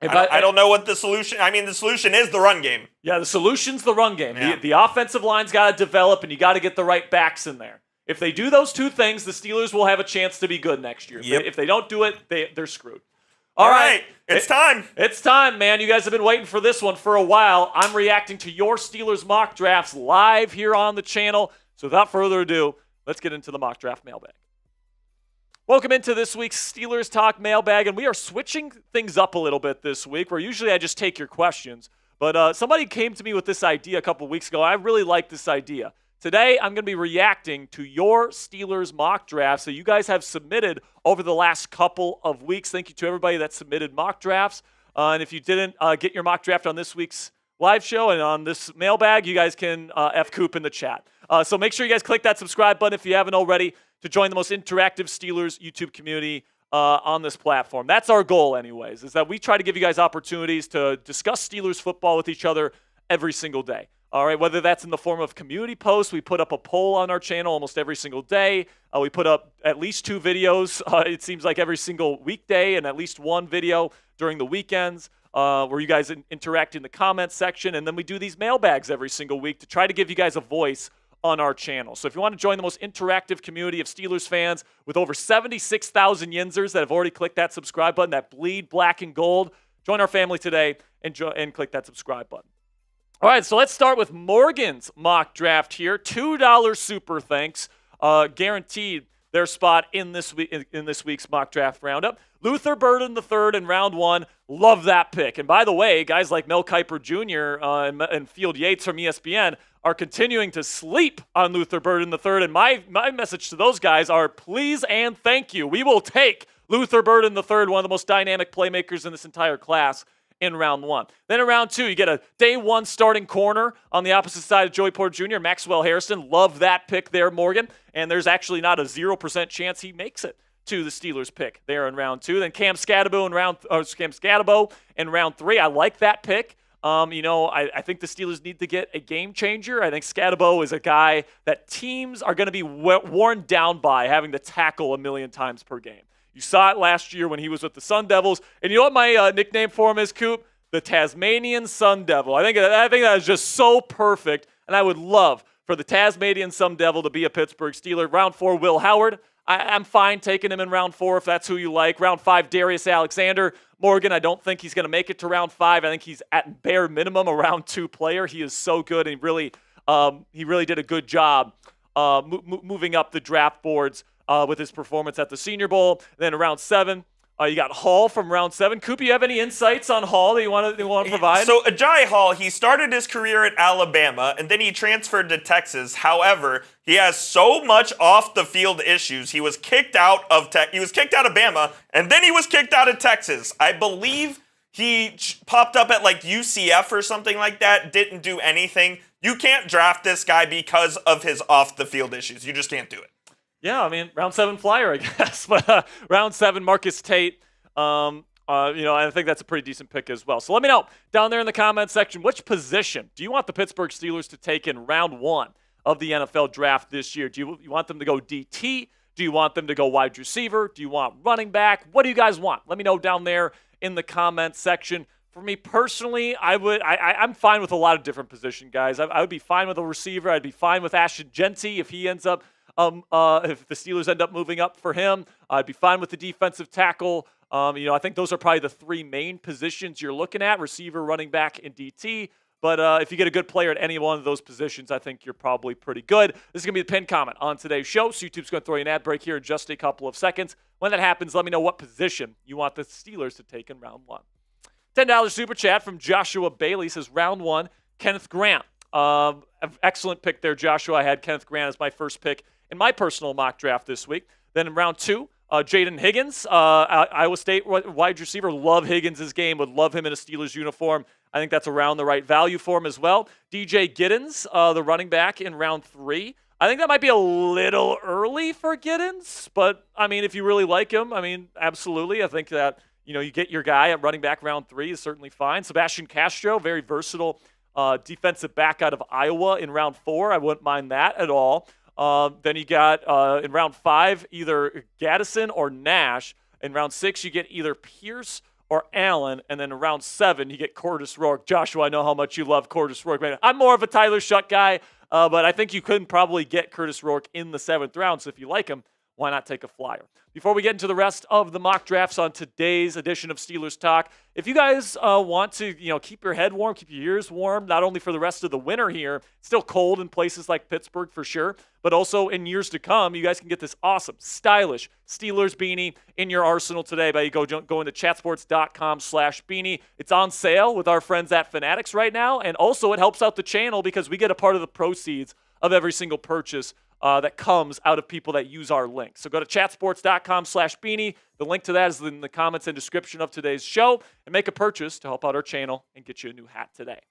Speaker 2: I don't know what the solution... I mean, the solution is the run game.
Speaker 1: Yeah, the solution's the run game.
Speaker 2: Yeah.
Speaker 1: The offensive line's got to develop, and you got to get the right backs in there. If they do those 2 things, the Steelers will have a chance to be good next year.
Speaker 2: Yep.
Speaker 1: If they don't do it, they're screwed.
Speaker 2: All right. It's time.
Speaker 1: It's time, man. You guys have been waiting for this one for a while. I'm reacting to your Steelers mock drafts live here on the channel. So without further ado, let's get into the mock draft mailbag. Welcome into this week's Steelers Talk mailbag, and we are switching things up a little bit this week, where usually I just take your questions. But somebody came to me with this idea a couple weeks ago. I really like this idea. Today, I'm going to be reacting to your Steelers mock drafts that you guys have submitted over the last couple of weeks. Thank you to everybody that submitted mock drafts. And if you didn't get your mock draft on this week's live show and on this mailbag, you guys can F Coop in the chat. So make sure you guys click that subscribe button if you haven't already to join the most interactive Steelers YouTube community on this platform. That's our goal anyways, is that we try to give you guys opportunities to discuss Steelers football with each other every single day. All right, whether that's in the form of community posts, we put up a poll on our channel almost every single day. We put up at least 2 videos, it seems like every single weekday, and at least 1 video during the weekends. where you guys interact in the comments section. And then we do these mailbags every single week to try to give you guys a voice on our channel. So if you want to join the most interactive community of Steelers fans with over 76,000 Yinzers that have already clicked that subscribe button, that bleed black and gold, join our family today and click that subscribe button. All right, so let's start with Morgan's mock draft here. $2 super thanks, guaranteed their spot in this week's mock draft roundup. Luther Burden III in round 1. Love that pick. And by the way, guys like Mel Kiper Jr. And Field Yates from ESPN are continuing to sleep on Luther Burden III. And my message to those guys are please and thank you. We will take Luther Burden III, one of the most dynamic playmakers in this entire class, in round 1. Then in round 2, you get a day 1 starting corner on the opposite side of Joey Porter Jr., Maxwell Harrison. Love that pick there, Morgan. And there's actually not a 0% chance he makes it to the Steelers pick there in round 2. Then Cam Scatabo in round 3. I like that pick. I think the Steelers need to get a game changer. I think Scatabo is a guy that teams are going to be worn down by having to tackle a million times per game. You saw it last year when he was with the Sun Devils. And you know what my nickname for him is, Coop? The Tasmanian Sun Devil. I think that is just so perfect. And I would love for the Tasmanian Sun Devil to be a Pittsburgh Steeler. Round 4, Will Howard. I'm fine taking him in round 4 if that's who you like. Round 5, Darius Alexander. Morgan, I don't think he's going to make it to round 5. I think he's at bare minimum a round 2 player. He is so good, and he really did a good job moving up the draft boards with his performance at the Senior Bowl. Then around 7, you got Hall from round 7. Coop, you have any insights on Hall that you want to provide?
Speaker 2: So Agiye Hall, he started his career at Alabama, and then he transferred to Texas. However, he has so much off-the-field issues. He was kicked out of Bama, and then he was kicked out of Texas. I believe he popped up at like UCF or something like that, didn't do anything. You can't draft this guy because of his off-the-field issues. You just can't do it.
Speaker 1: Yeah, I mean, round 7 flyer, I guess. But round 7, Marcus Tate. I think that's a pretty decent pick as well. So let me know down there in the comments section, which position do you want the Pittsburgh Steelers to take in round 1 of the NFL draft this year? Do you want them to go DT? Do you want them to go wide receiver? Do you want running back? What do you guys want? Let me know down there in the comments section. For me personally, I'm fine with a lot of different position guys. I would be fine with a receiver. I'd be fine with Ashton Genty if he ends up. If the Steelers end up moving up for him, I'd be fine with the defensive tackle. I think those are probably the 3 main positions you're looking at: receiver, running back, and DT. But if you get a good player at any one of those positions, I think you're probably pretty good. This is going to be the pinned comment on today's show. So YouTube's going to throw you an ad break here in just a couple of seconds. When that happens, let me know what position you want the Steelers to take in round 1. $10 super chat from Joshua Bailey says, round 1, Kenneth Grant. Excellent pick there, Joshua. I had Kenneth Grant as my first pick in my personal mock draft this week. Then in round 2, Jaden Higgins, Iowa State wide receiver. Love Higgins' game. Would love him in a Steelers uniform. I think that's around the right value for him as well. DJ Giddens, the running back in round 3. I think that might be a little early for Giddens, but, I mean, if you really like him, I mean, absolutely. I think that, you get your guy at running back round 3 is certainly fine. Sebastian Castro, very versatile defensive back out of Iowa in round 4. I wouldn't mind that at all. Then you got in round 5 either Gaddison or Nash. In round 6 you get either Pierce or Allen, and then in round 7 you get Curtis Rourke. Joshua, I know how much you love Curtis Rourke, man. I'm more of a Tyler Shutt guy, but I think you couldn't probably get Curtis Rourke in the 7th round. So if you like him, why not take a flyer? Before we get into the rest of the mock drafts on today's edition of Steelers Talk, if you guys want to, keep your head warm, keep your ears warm, not only for the rest of the winter here, it's still cold in places like Pittsburgh for sure, but also in years to come, you guys can get this awesome, stylish Steelers beanie in your arsenal today by going to chatsports.com/beanie. It's on sale with our friends at Fanatics right now, and also it helps out the channel because we get a part of the proceeds of every single purchase that comes out of people that use our link. So go to chatsports.com/beanie. The link to that is in the comments and description of today's show, and make a purchase to help out our channel and get you a new hat today.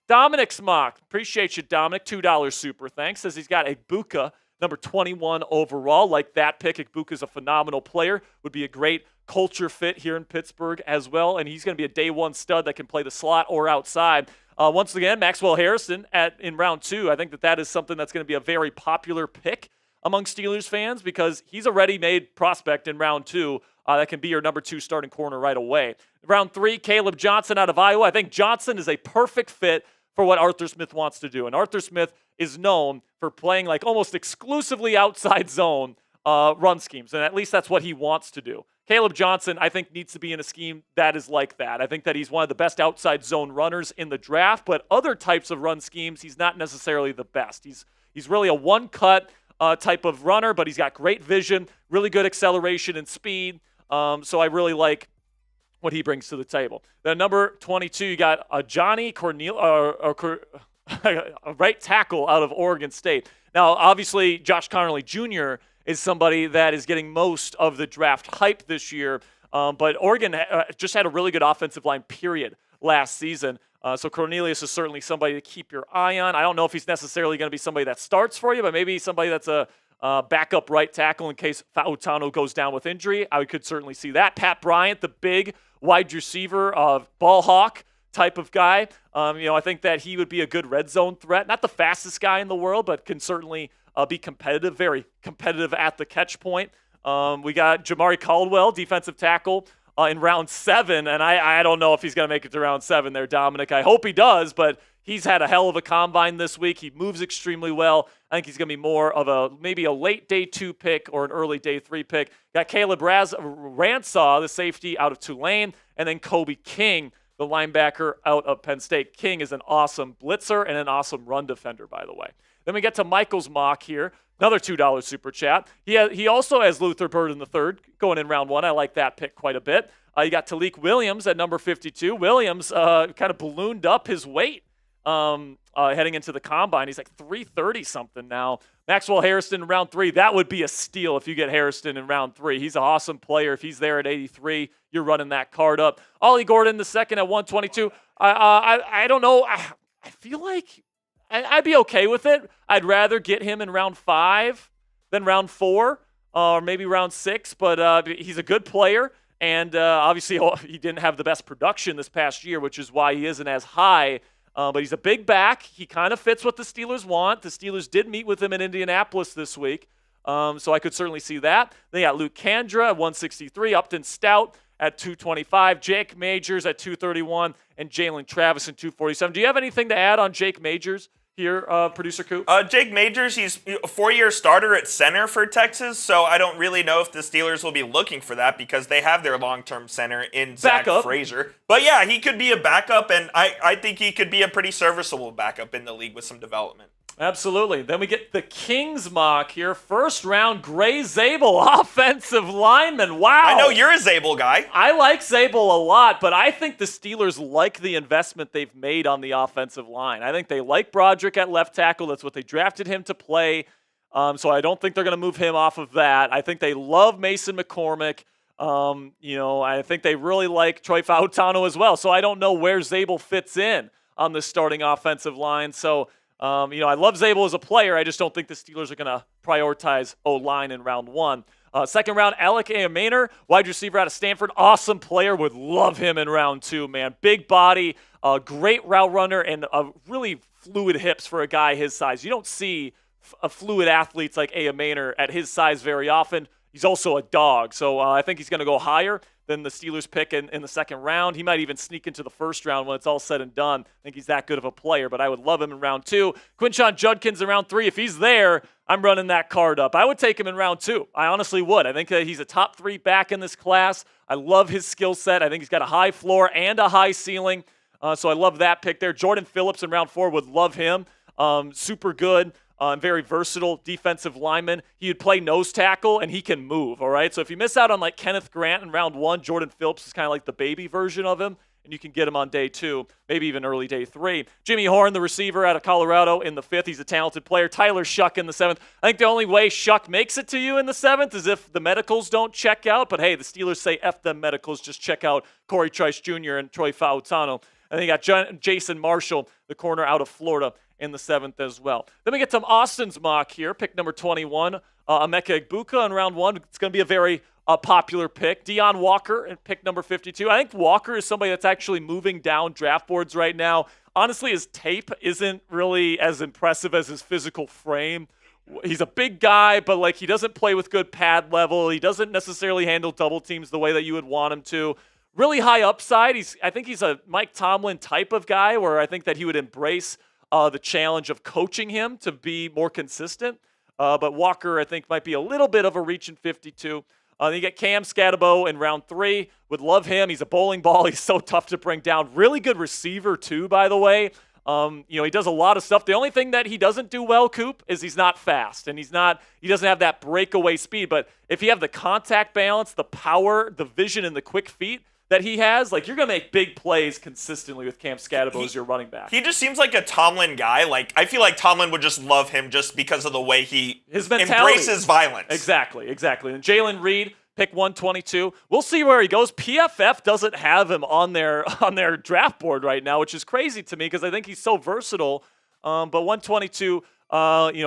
Speaker 1: Dominic's mock. Appreciate you, Dominic. $2 super thanks. Says he's got Ibuka, number 21 overall. Like that pick. Ibuka's a phenomenal player. Would be a great culture fit here in Pittsburgh as well, and he's going to be a day 1 stud that can play the slot or outside. Once again, Maxwell Harrison in round 2. I think that is something that's going to be a very popular pick among Steelers fans because he's a ready-made prospect in round 2 that can be your number 2 starting corner right away. Round 3, Caleb Johnson out of Iowa. I think Johnson is a perfect fit for what Arthur Smith wants to do. And Arthur Smith is known for playing like almost exclusively outside zone run schemes. And at least that's what he wants to do. Caleb Johnson, I think, needs to be in a scheme that is like that. I think that he's one of the best outside zone runners in the draft, but other types of run schemes, he's not necessarily the best. He's really a one-cut type of runner, but he's got great vision, really good acceleration and speed. So I really like what he brings to the table. Then number 22, you got Johnny a right tackle out of Oregon State. Now, obviously, Josh Connerly Jr. is somebody that is getting most of the draft hype this year, but Oregon just had a really good offensive line, period, last season. So Cornelius is certainly somebody to keep your eye on. I don't know if he's necessarily going to be somebody that starts for you, but maybe somebody that's a backup right tackle in case Fautano goes down with injury. I could certainly see that. Pat Bryant, the big wide receiver, ball hawk type of guy. I think that he would be a good red zone threat. Not the fastest guy in the world, but can certainly be competitive, very competitive at the catch point. We got Jamari Caldwell, defensive tackle, in round 7, and I don't know if he's going to make it to round 7 there, Dominic. I hope he does, but he's had a hell of a combine this week. He moves extremely well. I think he's going to be more of maybe a late day 2 pick or an early day 3 pick. Got Caleb Ransaw, the safety out of Tulane, and then Kobe King, the linebacker out of Penn State. King is an awesome blitzer and an awesome run defender, by the way. Then we get to Michael's mock here. Another $2 super chat. He also has Luther Burden III going in round 1. I like that pick quite a bit. You got Talik Williams at number 52. Williams kind of ballooned up his weight heading into the combine. He's like 330 something now. Maxwell Harrison in round 3. That would be a steal if you get Harrison in round 3. He's an awesome player. If he's there at 83, you're running that card up. Ollie Gordon the second at 122. I don't know. I feel like I'd be okay with it. I'd rather get him in round 5 than round 4 or maybe round 6, but he's a good player. And obviously, he didn't have the best production this past year, which is why he isn't as high. But he's a big back. He kind of fits what the Steelers want. The Steelers did meet with him in Indianapolis this week, so I could certainly see that. They got Luke Kandra at 163, Upton Stout at 225, Jake Majors at 231, and Jalen Travis at 247. Do you have anything to add on Jake Majors here, Producer Coop?
Speaker 2: Jake Majors, he's a 4-year starter at center for Texas, so I don't really know if the Steelers will be looking for that because they have their long-term center in Zach Frazier. But yeah, he could be a backup, and I think he could be a pretty serviceable backup in the league with some development.
Speaker 1: Absolutely. Then we get the Kings mock here. First round, Gray Zabel, offensive lineman. Wow.
Speaker 2: I know you're a Zabel guy.
Speaker 1: I like Zabel a lot, but I think the Steelers like the investment they've made on the offensive line. I think they like Broderick at left tackle. That's what they drafted him to play. So I don't think they're going to move him off of that. I think they love Mason McCormick. I think they really like Troy Fautano as well. So I don't know where Zabel fits in on the starting offensive line. So I love Zabel as a player. I just don't think the Steelers are going to prioritize O-line in round 1. Second round, Alec Ayamaner, wide receiver out of Stanford. Awesome player. Would love him in round 2, man. Big body, great route runner, and really fluid hips for a guy his size. You don't see fluid athletes like Ayamaner at his size very often. He's also a dog, so I think he's going to go higher than the Steelers pick in the second round. He might even sneak into the first round when it's all said and done. I think he's that good of a player, but I would love him in round 2. Quinshon Judkins in round 3. If he's there, I'm running that card up. I would take him in round 2. I honestly would. I think that he's a top 3 back in this class. I love his skill set. I think he's got a high floor and a high ceiling, so I love that pick there. Jordan Phillips in round 4, would love him. Super good. Very versatile defensive lineman. He would play nose tackle, and he can move, all right? So if you miss out on, like, Kenneth Grant in round 1, Jordan Phillips is kind of like the baby version of him, and you can get him on day 2, maybe even early day 3. Jimmy Horn, the receiver out of Colorado, in the 5th. He's a talented player. Tyler Shuck in the 7th. I think the only way Shuck makes it to you in the 7th is if the medicals don't check out. But, hey, the Steelers say F them medicals. Just check out Corey Trice Jr. and Troy Fautano. And then you got Jason Marshall, the corner out of Florida, in the 7th as well. Then we get some Austin's mock here, pick number 21. Emeka Egbuka in round 1. It's going to be a very popular pick. Deion Walker in pick number 52. I think Walker is somebody that's actually moving down draft boards right now. Honestly, his tape isn't really as impressive as his physical frame He's a big guy, but like he doesn't play with good pad level. He doesn't necessarily handle double teams the way that you would want him to. Really high upside. I think he's a Mike Tomlin type of guy where I think that he would embrace the challenge of coaching him to be more consistent. But Walker, I think, might be a little bit of a reach in 52. Then you get Cam Scatabo in round 3. Would love him. He's a bowling ball. He's so tough to bring down. Really good receiver, too, by the way. He does a lot of stuff. The only thing that he doesn't do well, Coop, is he's not fast. And he doesn't have that breakaway speed. But if you have the contact balance, the power, the vision, and the quick feet that he has, like, you're going to make big plays consistently with Cam Scatabo as your running back.
Speaker 2: He just seems like a Tomlin guy. Like, I feel like Tomlin would just love him just because of the way his embraces violence.
Speaker 1: Exactly. And Jalen Reed, pick 122. We'll see where he goes. PFF doesn't have him on their draft board right now, which is crazy to me because I think he's so versatile. But 122,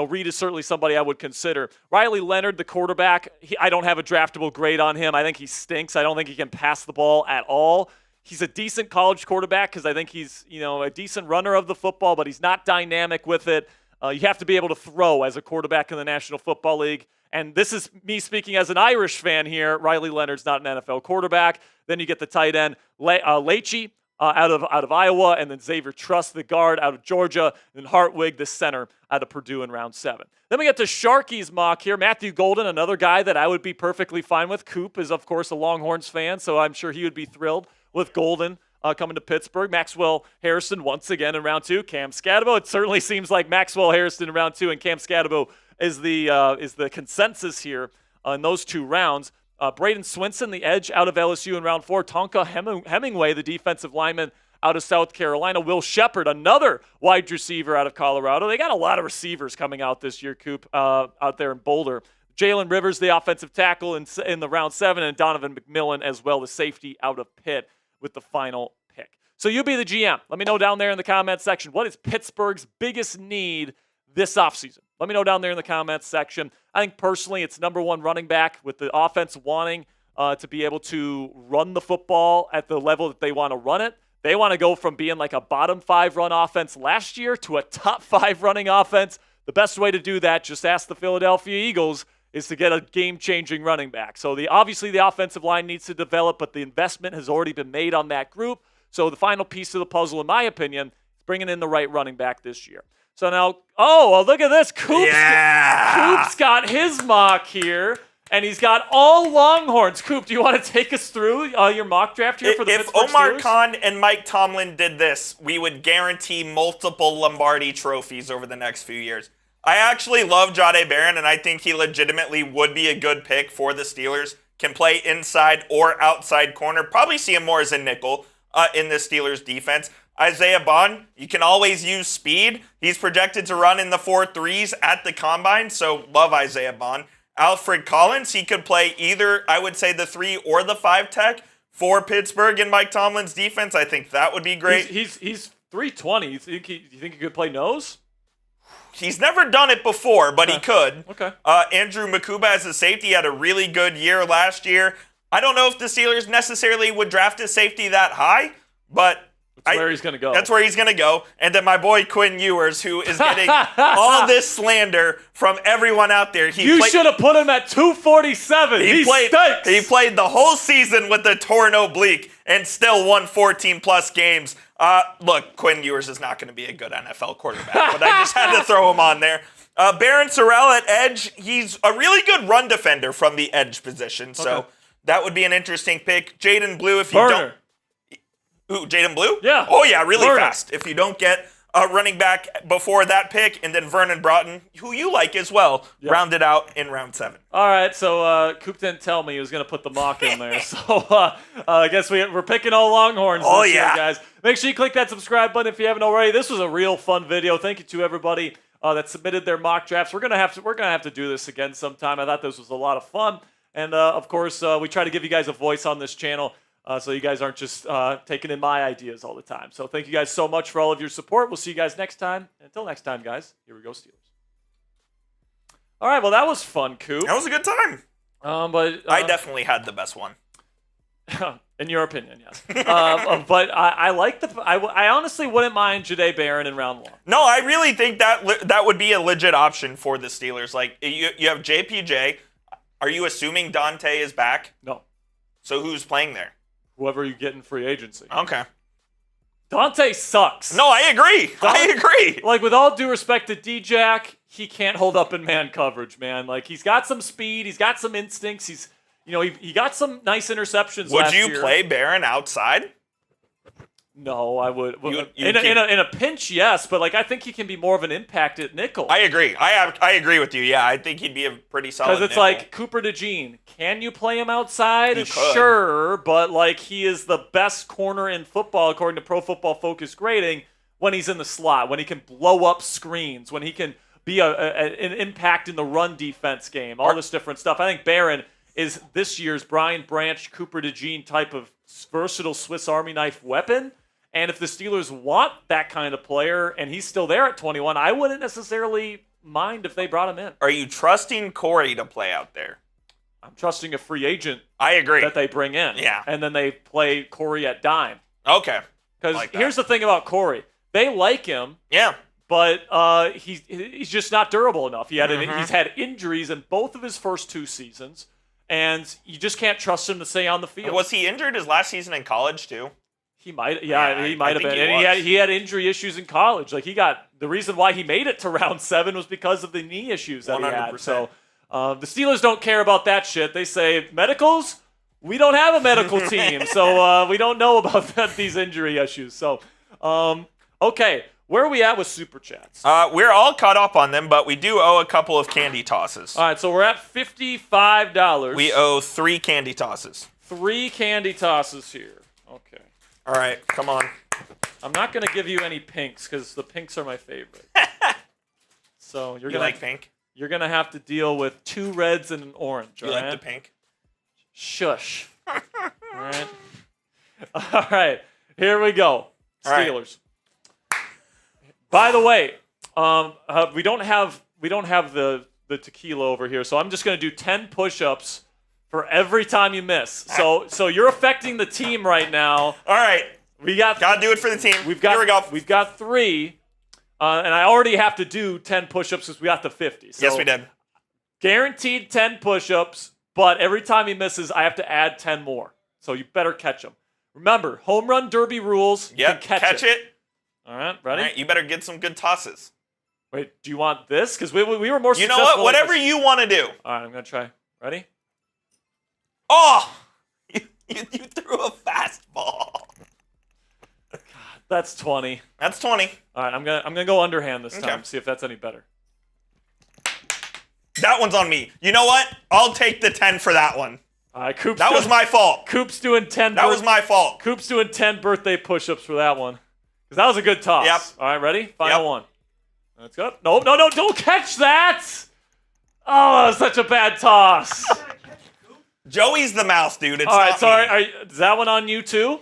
Speaker 1: Reed is certainly somebody I would consider. Riley Leonard, the quarterback, I don't have a draftable grade on him. I think he stinks. I don't think he can pass the ball at all. He's a decent college quarterback because I think he's, a decent runner of the football, but he's not dynamic with it. You have to be able to throw as a quarterback in the National Football League. And this is me speaking as an Irish fan here. Riley Leonard's not an NFL quarterback. Then you get the tight end, Leachy out of Iowa, and then Xavier Truss, the guard, out of Georgia, and then Hartwig, the center, out of Purdue in round 7. Then we get to Sharky's mock here. Matthew Golden, another guy that I would be perfectly fine with. Coop is, of course, a Longhorns fan, so I'm sure he would be thrilled with Golden coming to Pittsburgh. Maxwell Harrison once again in round 2. Cam Scatabo. It certainly seems like Maxwell Harrison in round 2 and Cam Scatabo is the consensus here in those 2 rounds. Braden Swinson, the edge, out of LSU in round 4. Tonka Hemingway, the defensive lineman, out of South Carolina. Will Shepard, another wide receiver out of Colorado. They got a lot of receivers coming out this year, Coop, out there in Boulder. Jalen Rivers, the offensive tackle in the round 7, and Donovan McMillan as well, the safety out of Pitt with the final pick. So you be the GM. Let me know down there in the comment section, what is Pittsburgh's biggest need this offseason? Let me know down there in the comments section. I think personally it's number 1 running back, with the offense wanting to be able to run the football at the level that they want to run it. They want to go from being like a bottom 5 run offense last year to a top 5 running offense. The best way to do that, just ask the Philadelphia Eagles, is to get a game-changing running back. So obviously the offensive line needs to develop, but the investment has already been made on that group. So the final piece of the puzzle, in my opinion, is bringing in the right running back this year. So now, look at this. Coop's got his mock here, and he's got all Longhorns. Coop, do you want to take us through your mock draft here for the Pittsburgh Steelers?
Speaker 2: If Omar Khan and Mike Tomlin did this, we would guarantee multiple Lombardi trophies over the next few years. I actually love Jahdae Barron, and I think he legitimately would be a good pick for the Steelers. Can play inside or outside corner. Probably see him more as a nickel in the Steelers defense. Isaiah Bond, you can always use speed. He's projected to run in the 4.3s at the combine, so love Isaiah Bond. Alfred Collins, he could play either, I would say, the 3 or the 5 tech for Pittsburgh in Mike Tomlin's defense. I think that would be great.
Speaker 1: He's 320. You think he could play nose?
Speaker 2: He's never done it before, but he could.
Speaker 1: Okay.
Speaker 2: Andrew Makuba as a safety had a really good year last year. I don't know if the Steelers necessarily would draft a safety that high, but
Speaker 1: That's where he's going to go.
Speaker 2: That's where he's going to go. And then my boy Quinn Ewers, who is getting all this slander from everyone out there.
Speaker 1: You should have put him at 247. He stinks.
Speaker 2: He played the whole season with the torn oblique and still won 14-plus games. Look, Quinn Ewers is not going to be a good NFL quarterback, but I just had to throw him on there. Baron Sorrell at edge. He's a really good run defender from the edge position, so that would be an interesting pick. Jaden Blue, if you don't... Ooh, Jaden Blue?
Speaker 1: Yeah.
Speaker 2: Oh, yeah, really fast. If you don't get a running back before that pick, and then Vernon Broughton, who you like as well, rounded out in round 7.
Speaker 1: All right, so Coop didn't tell me he was going to put the mock in there. So I guess we're picking all Longhorns this year, guys. Make sure you click that subscribe button if you haven't already. This was a real fun video. Thank you to everybody that submitted their mock drafts. We're gonna have to do this again sometime. I thought this was a lot of fun, and of course we try to give you guys a voice on this channel. So you guys aren't just taking in my ideas all the time. So thank you guys so much for all of your support. We'll see you guys next time. Until next time, guys, here we go, Steelers. All right, well, that was fun, Coop.
Speaker 2: That was a good time.
Speaker 1: But
Speaker 2: I definitely had the best one.
Speaker 1: In your opinion, yes. But I like I honestly wouldn't mind Jahdae Barron in round 1.
Speaker 2: No, I really think that would be a legit option for the Steelers. Like, you have JPJ. Are you assuming Dante is back?
Speaker 1: No.
Speaker 2: So who's playing there?
Speaker 1: Whoever you get in free agency.
Speaker 2: Okay.
Speaker 1: Dante sucks.
Speaker 2: No, I agree. I agree.
Speaker 1: Like, with all due respect to D-Jack, he can't hold up in man coverage, man. Like, he's got some speed. He's got some instincts. He got some nice interceptions last year.
Speaker 2: Would you play Barron outside?
Speaker 1: No, I would. In a pinch, yes, but like I think he can be more of an impact at nickel.
Speaker 2: I agree. I agree with you. Yeah, I think he'd be a pretty solid
Speaker 1: because it's
Speaker 2: nickel.
Speaker 1: like Cooper DeJean. Can you play him outside?
Speaker 2: You could.
Speaker 1: Sure, but like he is the best corner in football according to Pro Football Focus grading when he's in the slot, when he can blow up screens, when he can be an impact in the run defense game, all this different stuff. I think Barron is this year's Brian Branch, Cooper DeJean type of versatile Swiss Army knife weapon. And if the Steelers want that kind of player and he's still there at 21, I wouldn't necessarily mind if they brought him in.
Speaker 2: Are you trusting Corey to play out there?
Speaker 1: I'm trusting a free agent.
Speaker 2: I agree.
Speaker 1: That they bring in.
Speaker 2: Yeah.
Speaker 1: And then they play Corey at dime.
Speaker 2: Okay.
Speaker 1: Because here's the thing about Corey. They like him.
Speaker 2: Yeah.
Speaker 1: But he's just not durable enough. He's had injuries in both of his first 2 seasons. And you just can't trust him to stay on the field.
Speaker 2: Was he injured his last season in college too?
Speaker 1: He might, he might have been. And he had injury issues in college. Like the reason why he made it to round 7 was because of the knee issues that 100%. He had. So the Steelers don't care about that shit. They say medicals. We don't have a medical team, so we don't know about these injury issues. So okay. Where are we at with Super Chats?
Speaker 2: We're all caught up on them, but we do owe a couple of candy tosses.
Speaker 1: All right, so we're at $55.
Speaker 2: We owe 3 candy tosses.
Speaker 1: 3 candy tosses here. Okay.
Speaker 2: All right, come on.
Speaker 1: I'm not going to give you any pinks because the pinks are my favorite. So you're
Speaker 2: like pink?
Speaker 1: You're going to have to deal with 2 reds and an orange.
Speaker 2: You like the pink?
Speaker 1: Shush. All right. All right, here we go. Steelers. Right. By the way, we don't have the tequila over here, so I'm just going to do 10 push-ups for every time you miss. So you're affecting the team right now.
Speaker 2: All right, gotta do it for the team. Here we go.
Speaker 1: We've got 3, and I already have to do 10 push-ups because we got the 50. So
Speaker 2: yes, we did.
Speaker 1: Guaranteed 10 push-ups, but every time he misses, I have to add 10 more. So you better catch him. Remember, home run derby rules.
Speaker 2: Yep, catch it.
Speaker 1: All right, ready?
Speaker 2: All right, you better get some good tosses.
Speaker 1: Wait, do you want this? Because we were more successful.
Speaker 2: You know what? Whatever you want to do.
Speaker 1: All right, I'm going to try. Ready?
Speaker 2: Oh! You threw a fastball.
Speaker 1: God, that's 20.
Speaker 2: That's 20.
Speaker 1: All right, I'm gonna go underhand this time, see if that's any better.
Speaker 2: That one's on me. You know what? I'll take the 10 for that one.
Speaker 1: All right, Coop's
Speaker 2: that was my fault.
Speaker 1: Coop's doing 10.
Speaker 2: That was my fault.
Speaker 1: Coop's doing 10 birthday push-ups for that one. Because that was a good toss.
Speaker 2: Yep.
Speaker 1: All right, ready? Final one. Let's go. No, don't catch that! Oh, that was such a bad toss.
Speaker 2: Joey's the mouse, dude. It's
Speaker 1: all right,
Speaker 2: not
Speaker 1: sorry.
Speaker 2: me.
Speaker 1: Is that one on you too?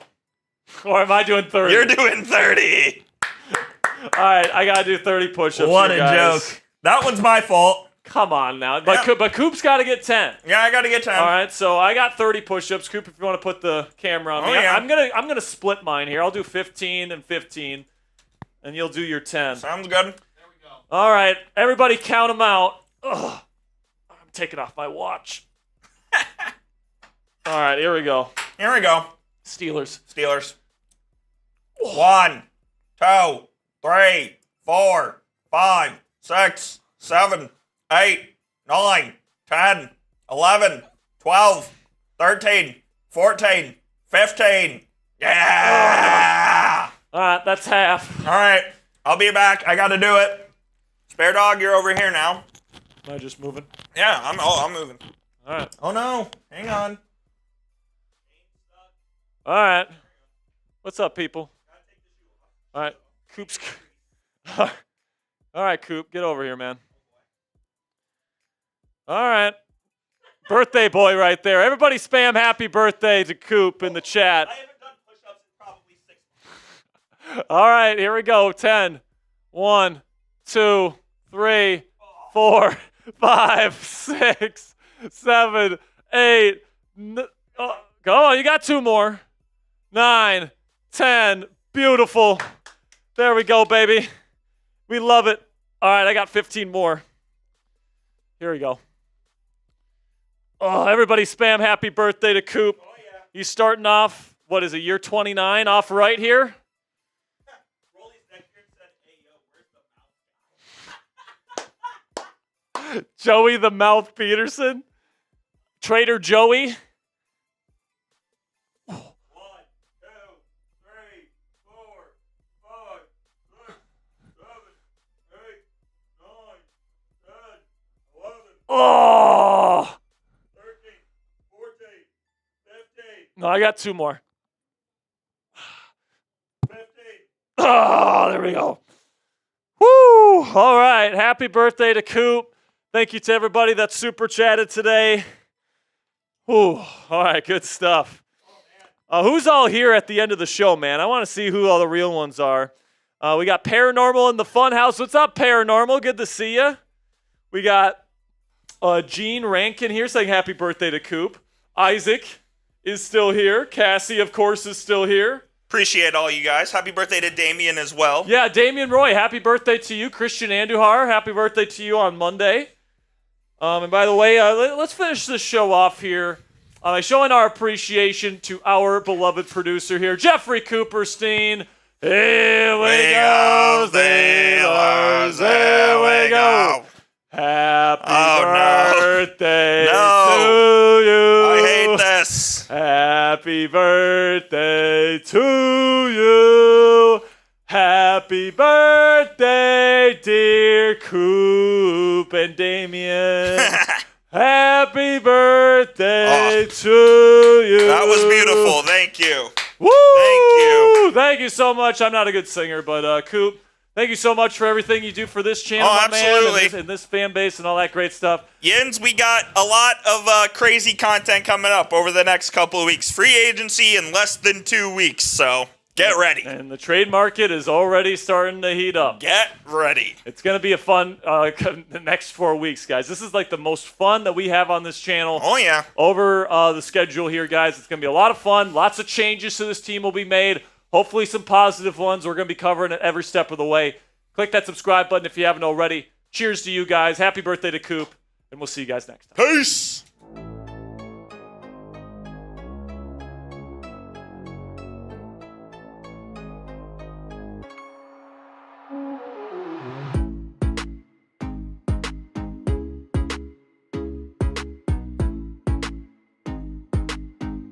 Speaker 1: Or am I doing 30?
Speaker 2: You're doing 30.
Speaker 1: All right, I got to do 30 push-ups.
Speaker 2: What
Speaker 1: here,
Speaker 2: a
Speaker 1: guys.
Speaker 2: joke. That one's my fault.
Speaker 1: Come on now. But Coop's got to get 10.
Speaker 2: Yeah, I got to get 10.
Speaker 1: All right, so I got 30 push-ups. Coop, if you want to put the camera on me.
Speaker 2: Yeah.
Speaker 1: I'm gonna split mine here. I'll do 15 and 15, and you'll do your 10.
Speaker 2: Sounds good. There we
Speaker 1: go. All right, everybody count them out. Ugh. I'm taking off my watch. All right, here we go.
Speaker 2: Here we go.
Speaker 1: Steelers.
Speaker 2: 1, 2, 3, 4, 5, 6, 7, 8, 9, 10, 11, 12, 13, 14, 15. Yeah!
Speaker 1: All right, that's half.
Speaker 2: All right, I'll be back. I got to do it. Spare dog, you're over here now.
Speaker 1: Am I just moving?
Speaker 2: Yeah, I'm moving.
Speaker 1: All right.
Speaker 2: Oh, no. Hang on.
Speaker 1: All right. What's up, people? All right. Coop's. All right, Coop. Get over here, man. All right. Birthday boy right there. Everybody spam happy birthday to Coop in the chat.
Speaker 2: I haven't done push-ups in probably 6 months.
Speaker 1: All right, here we go. 10. 1, 2, 3, 4, 5, 6, 7, 8. Go on, you got 2 more. 9, 10. Beautiful. There we go, baby. We love it. All right, I got 15 more. Here we go. Oh, everybody spam happy birthday to Coop.
Speaker 2: Oh, yeah.
Speaker 1: He's starting off, what is it, year 29 off right here?
Speaker 2: Rolly's next year said, hey, yo, where's the mouth?
Speaker 1: Joey the Mouth Peterson. Trader Joey.
Speaker 2: 1, 2, 3, 4, 5, 6, 7, 8, 9, 10, 11,
Speaker 1: Oh!
Speaker 2: 13, 14, 15,
Speaker 1: No, I got 2 more.
Speaker 2: 15.
Speaker 1: Oh, there we go. Woo! All right. Happy birthday to Coop. Thank you to everybody that super chatted today. Woo. All right. Good stuff. Who's all here at the end of the show, man? I want to see who all the real ones are. We got Paranormal in the Funhouse. What's up, Paranormal? Good to see you. We got Gene Rankin here saying happy birthday to Coop. Isaac is still here. Cassie, of course, is still here.
Speaker 2: Appreciate all you guys. Happy birthday to Damien as well.
Speaker 1: Yeah, Damian Roy, happy birthday to you. Christian Andujar, happy birthday to you on Monday. And by the way, let's finish this show off here by showing our appreciation to our beloved producer here, Jeffrey Cooperstein. Here we go, Steelers. Here we go. Happy birthday to you.
Speaker 2: I hate this.
Speaker 1: Happy birthday to you. Happy birthday, dear Coop and Damien. Happy birthday to you.
Speaker 2: That was beautiful. Thank you.
Speaker 1: Woo!
Speaker 2: Thank you.
Speaker 1: Thank you so much. I'm not a good singer, but Coop, thank you so much for everything you do for this channel, my
Speaker 2: absolutely.
Speaker 1: man, and this fan base and all that great stuff.
Speaker 2: Yins, we got a lot of crazy content coming up over the next couple of weeks. Free agency in less than 2 weeks, so get ready.
Speaker 1: And the trade market is already starting to heat up.
Speaker 2: Get ready.
Speaker 1: It's going to be a fun the next 4 weeks, guys. This is like the most fun that we have on this channel.
Speaker 2: Oh, yeah.
Speaker 1: Over the schedule here, guys. It's going to be a lot of fun. Lots of changes to this team will be made. Hopefully some positive ones. We're going to be covering it every step of the way. Click that subscribe button if you haven't already. Cheers to you guys. Happy birthday to Coop. And we'll see you guys next time.
Speaker 2: Peace.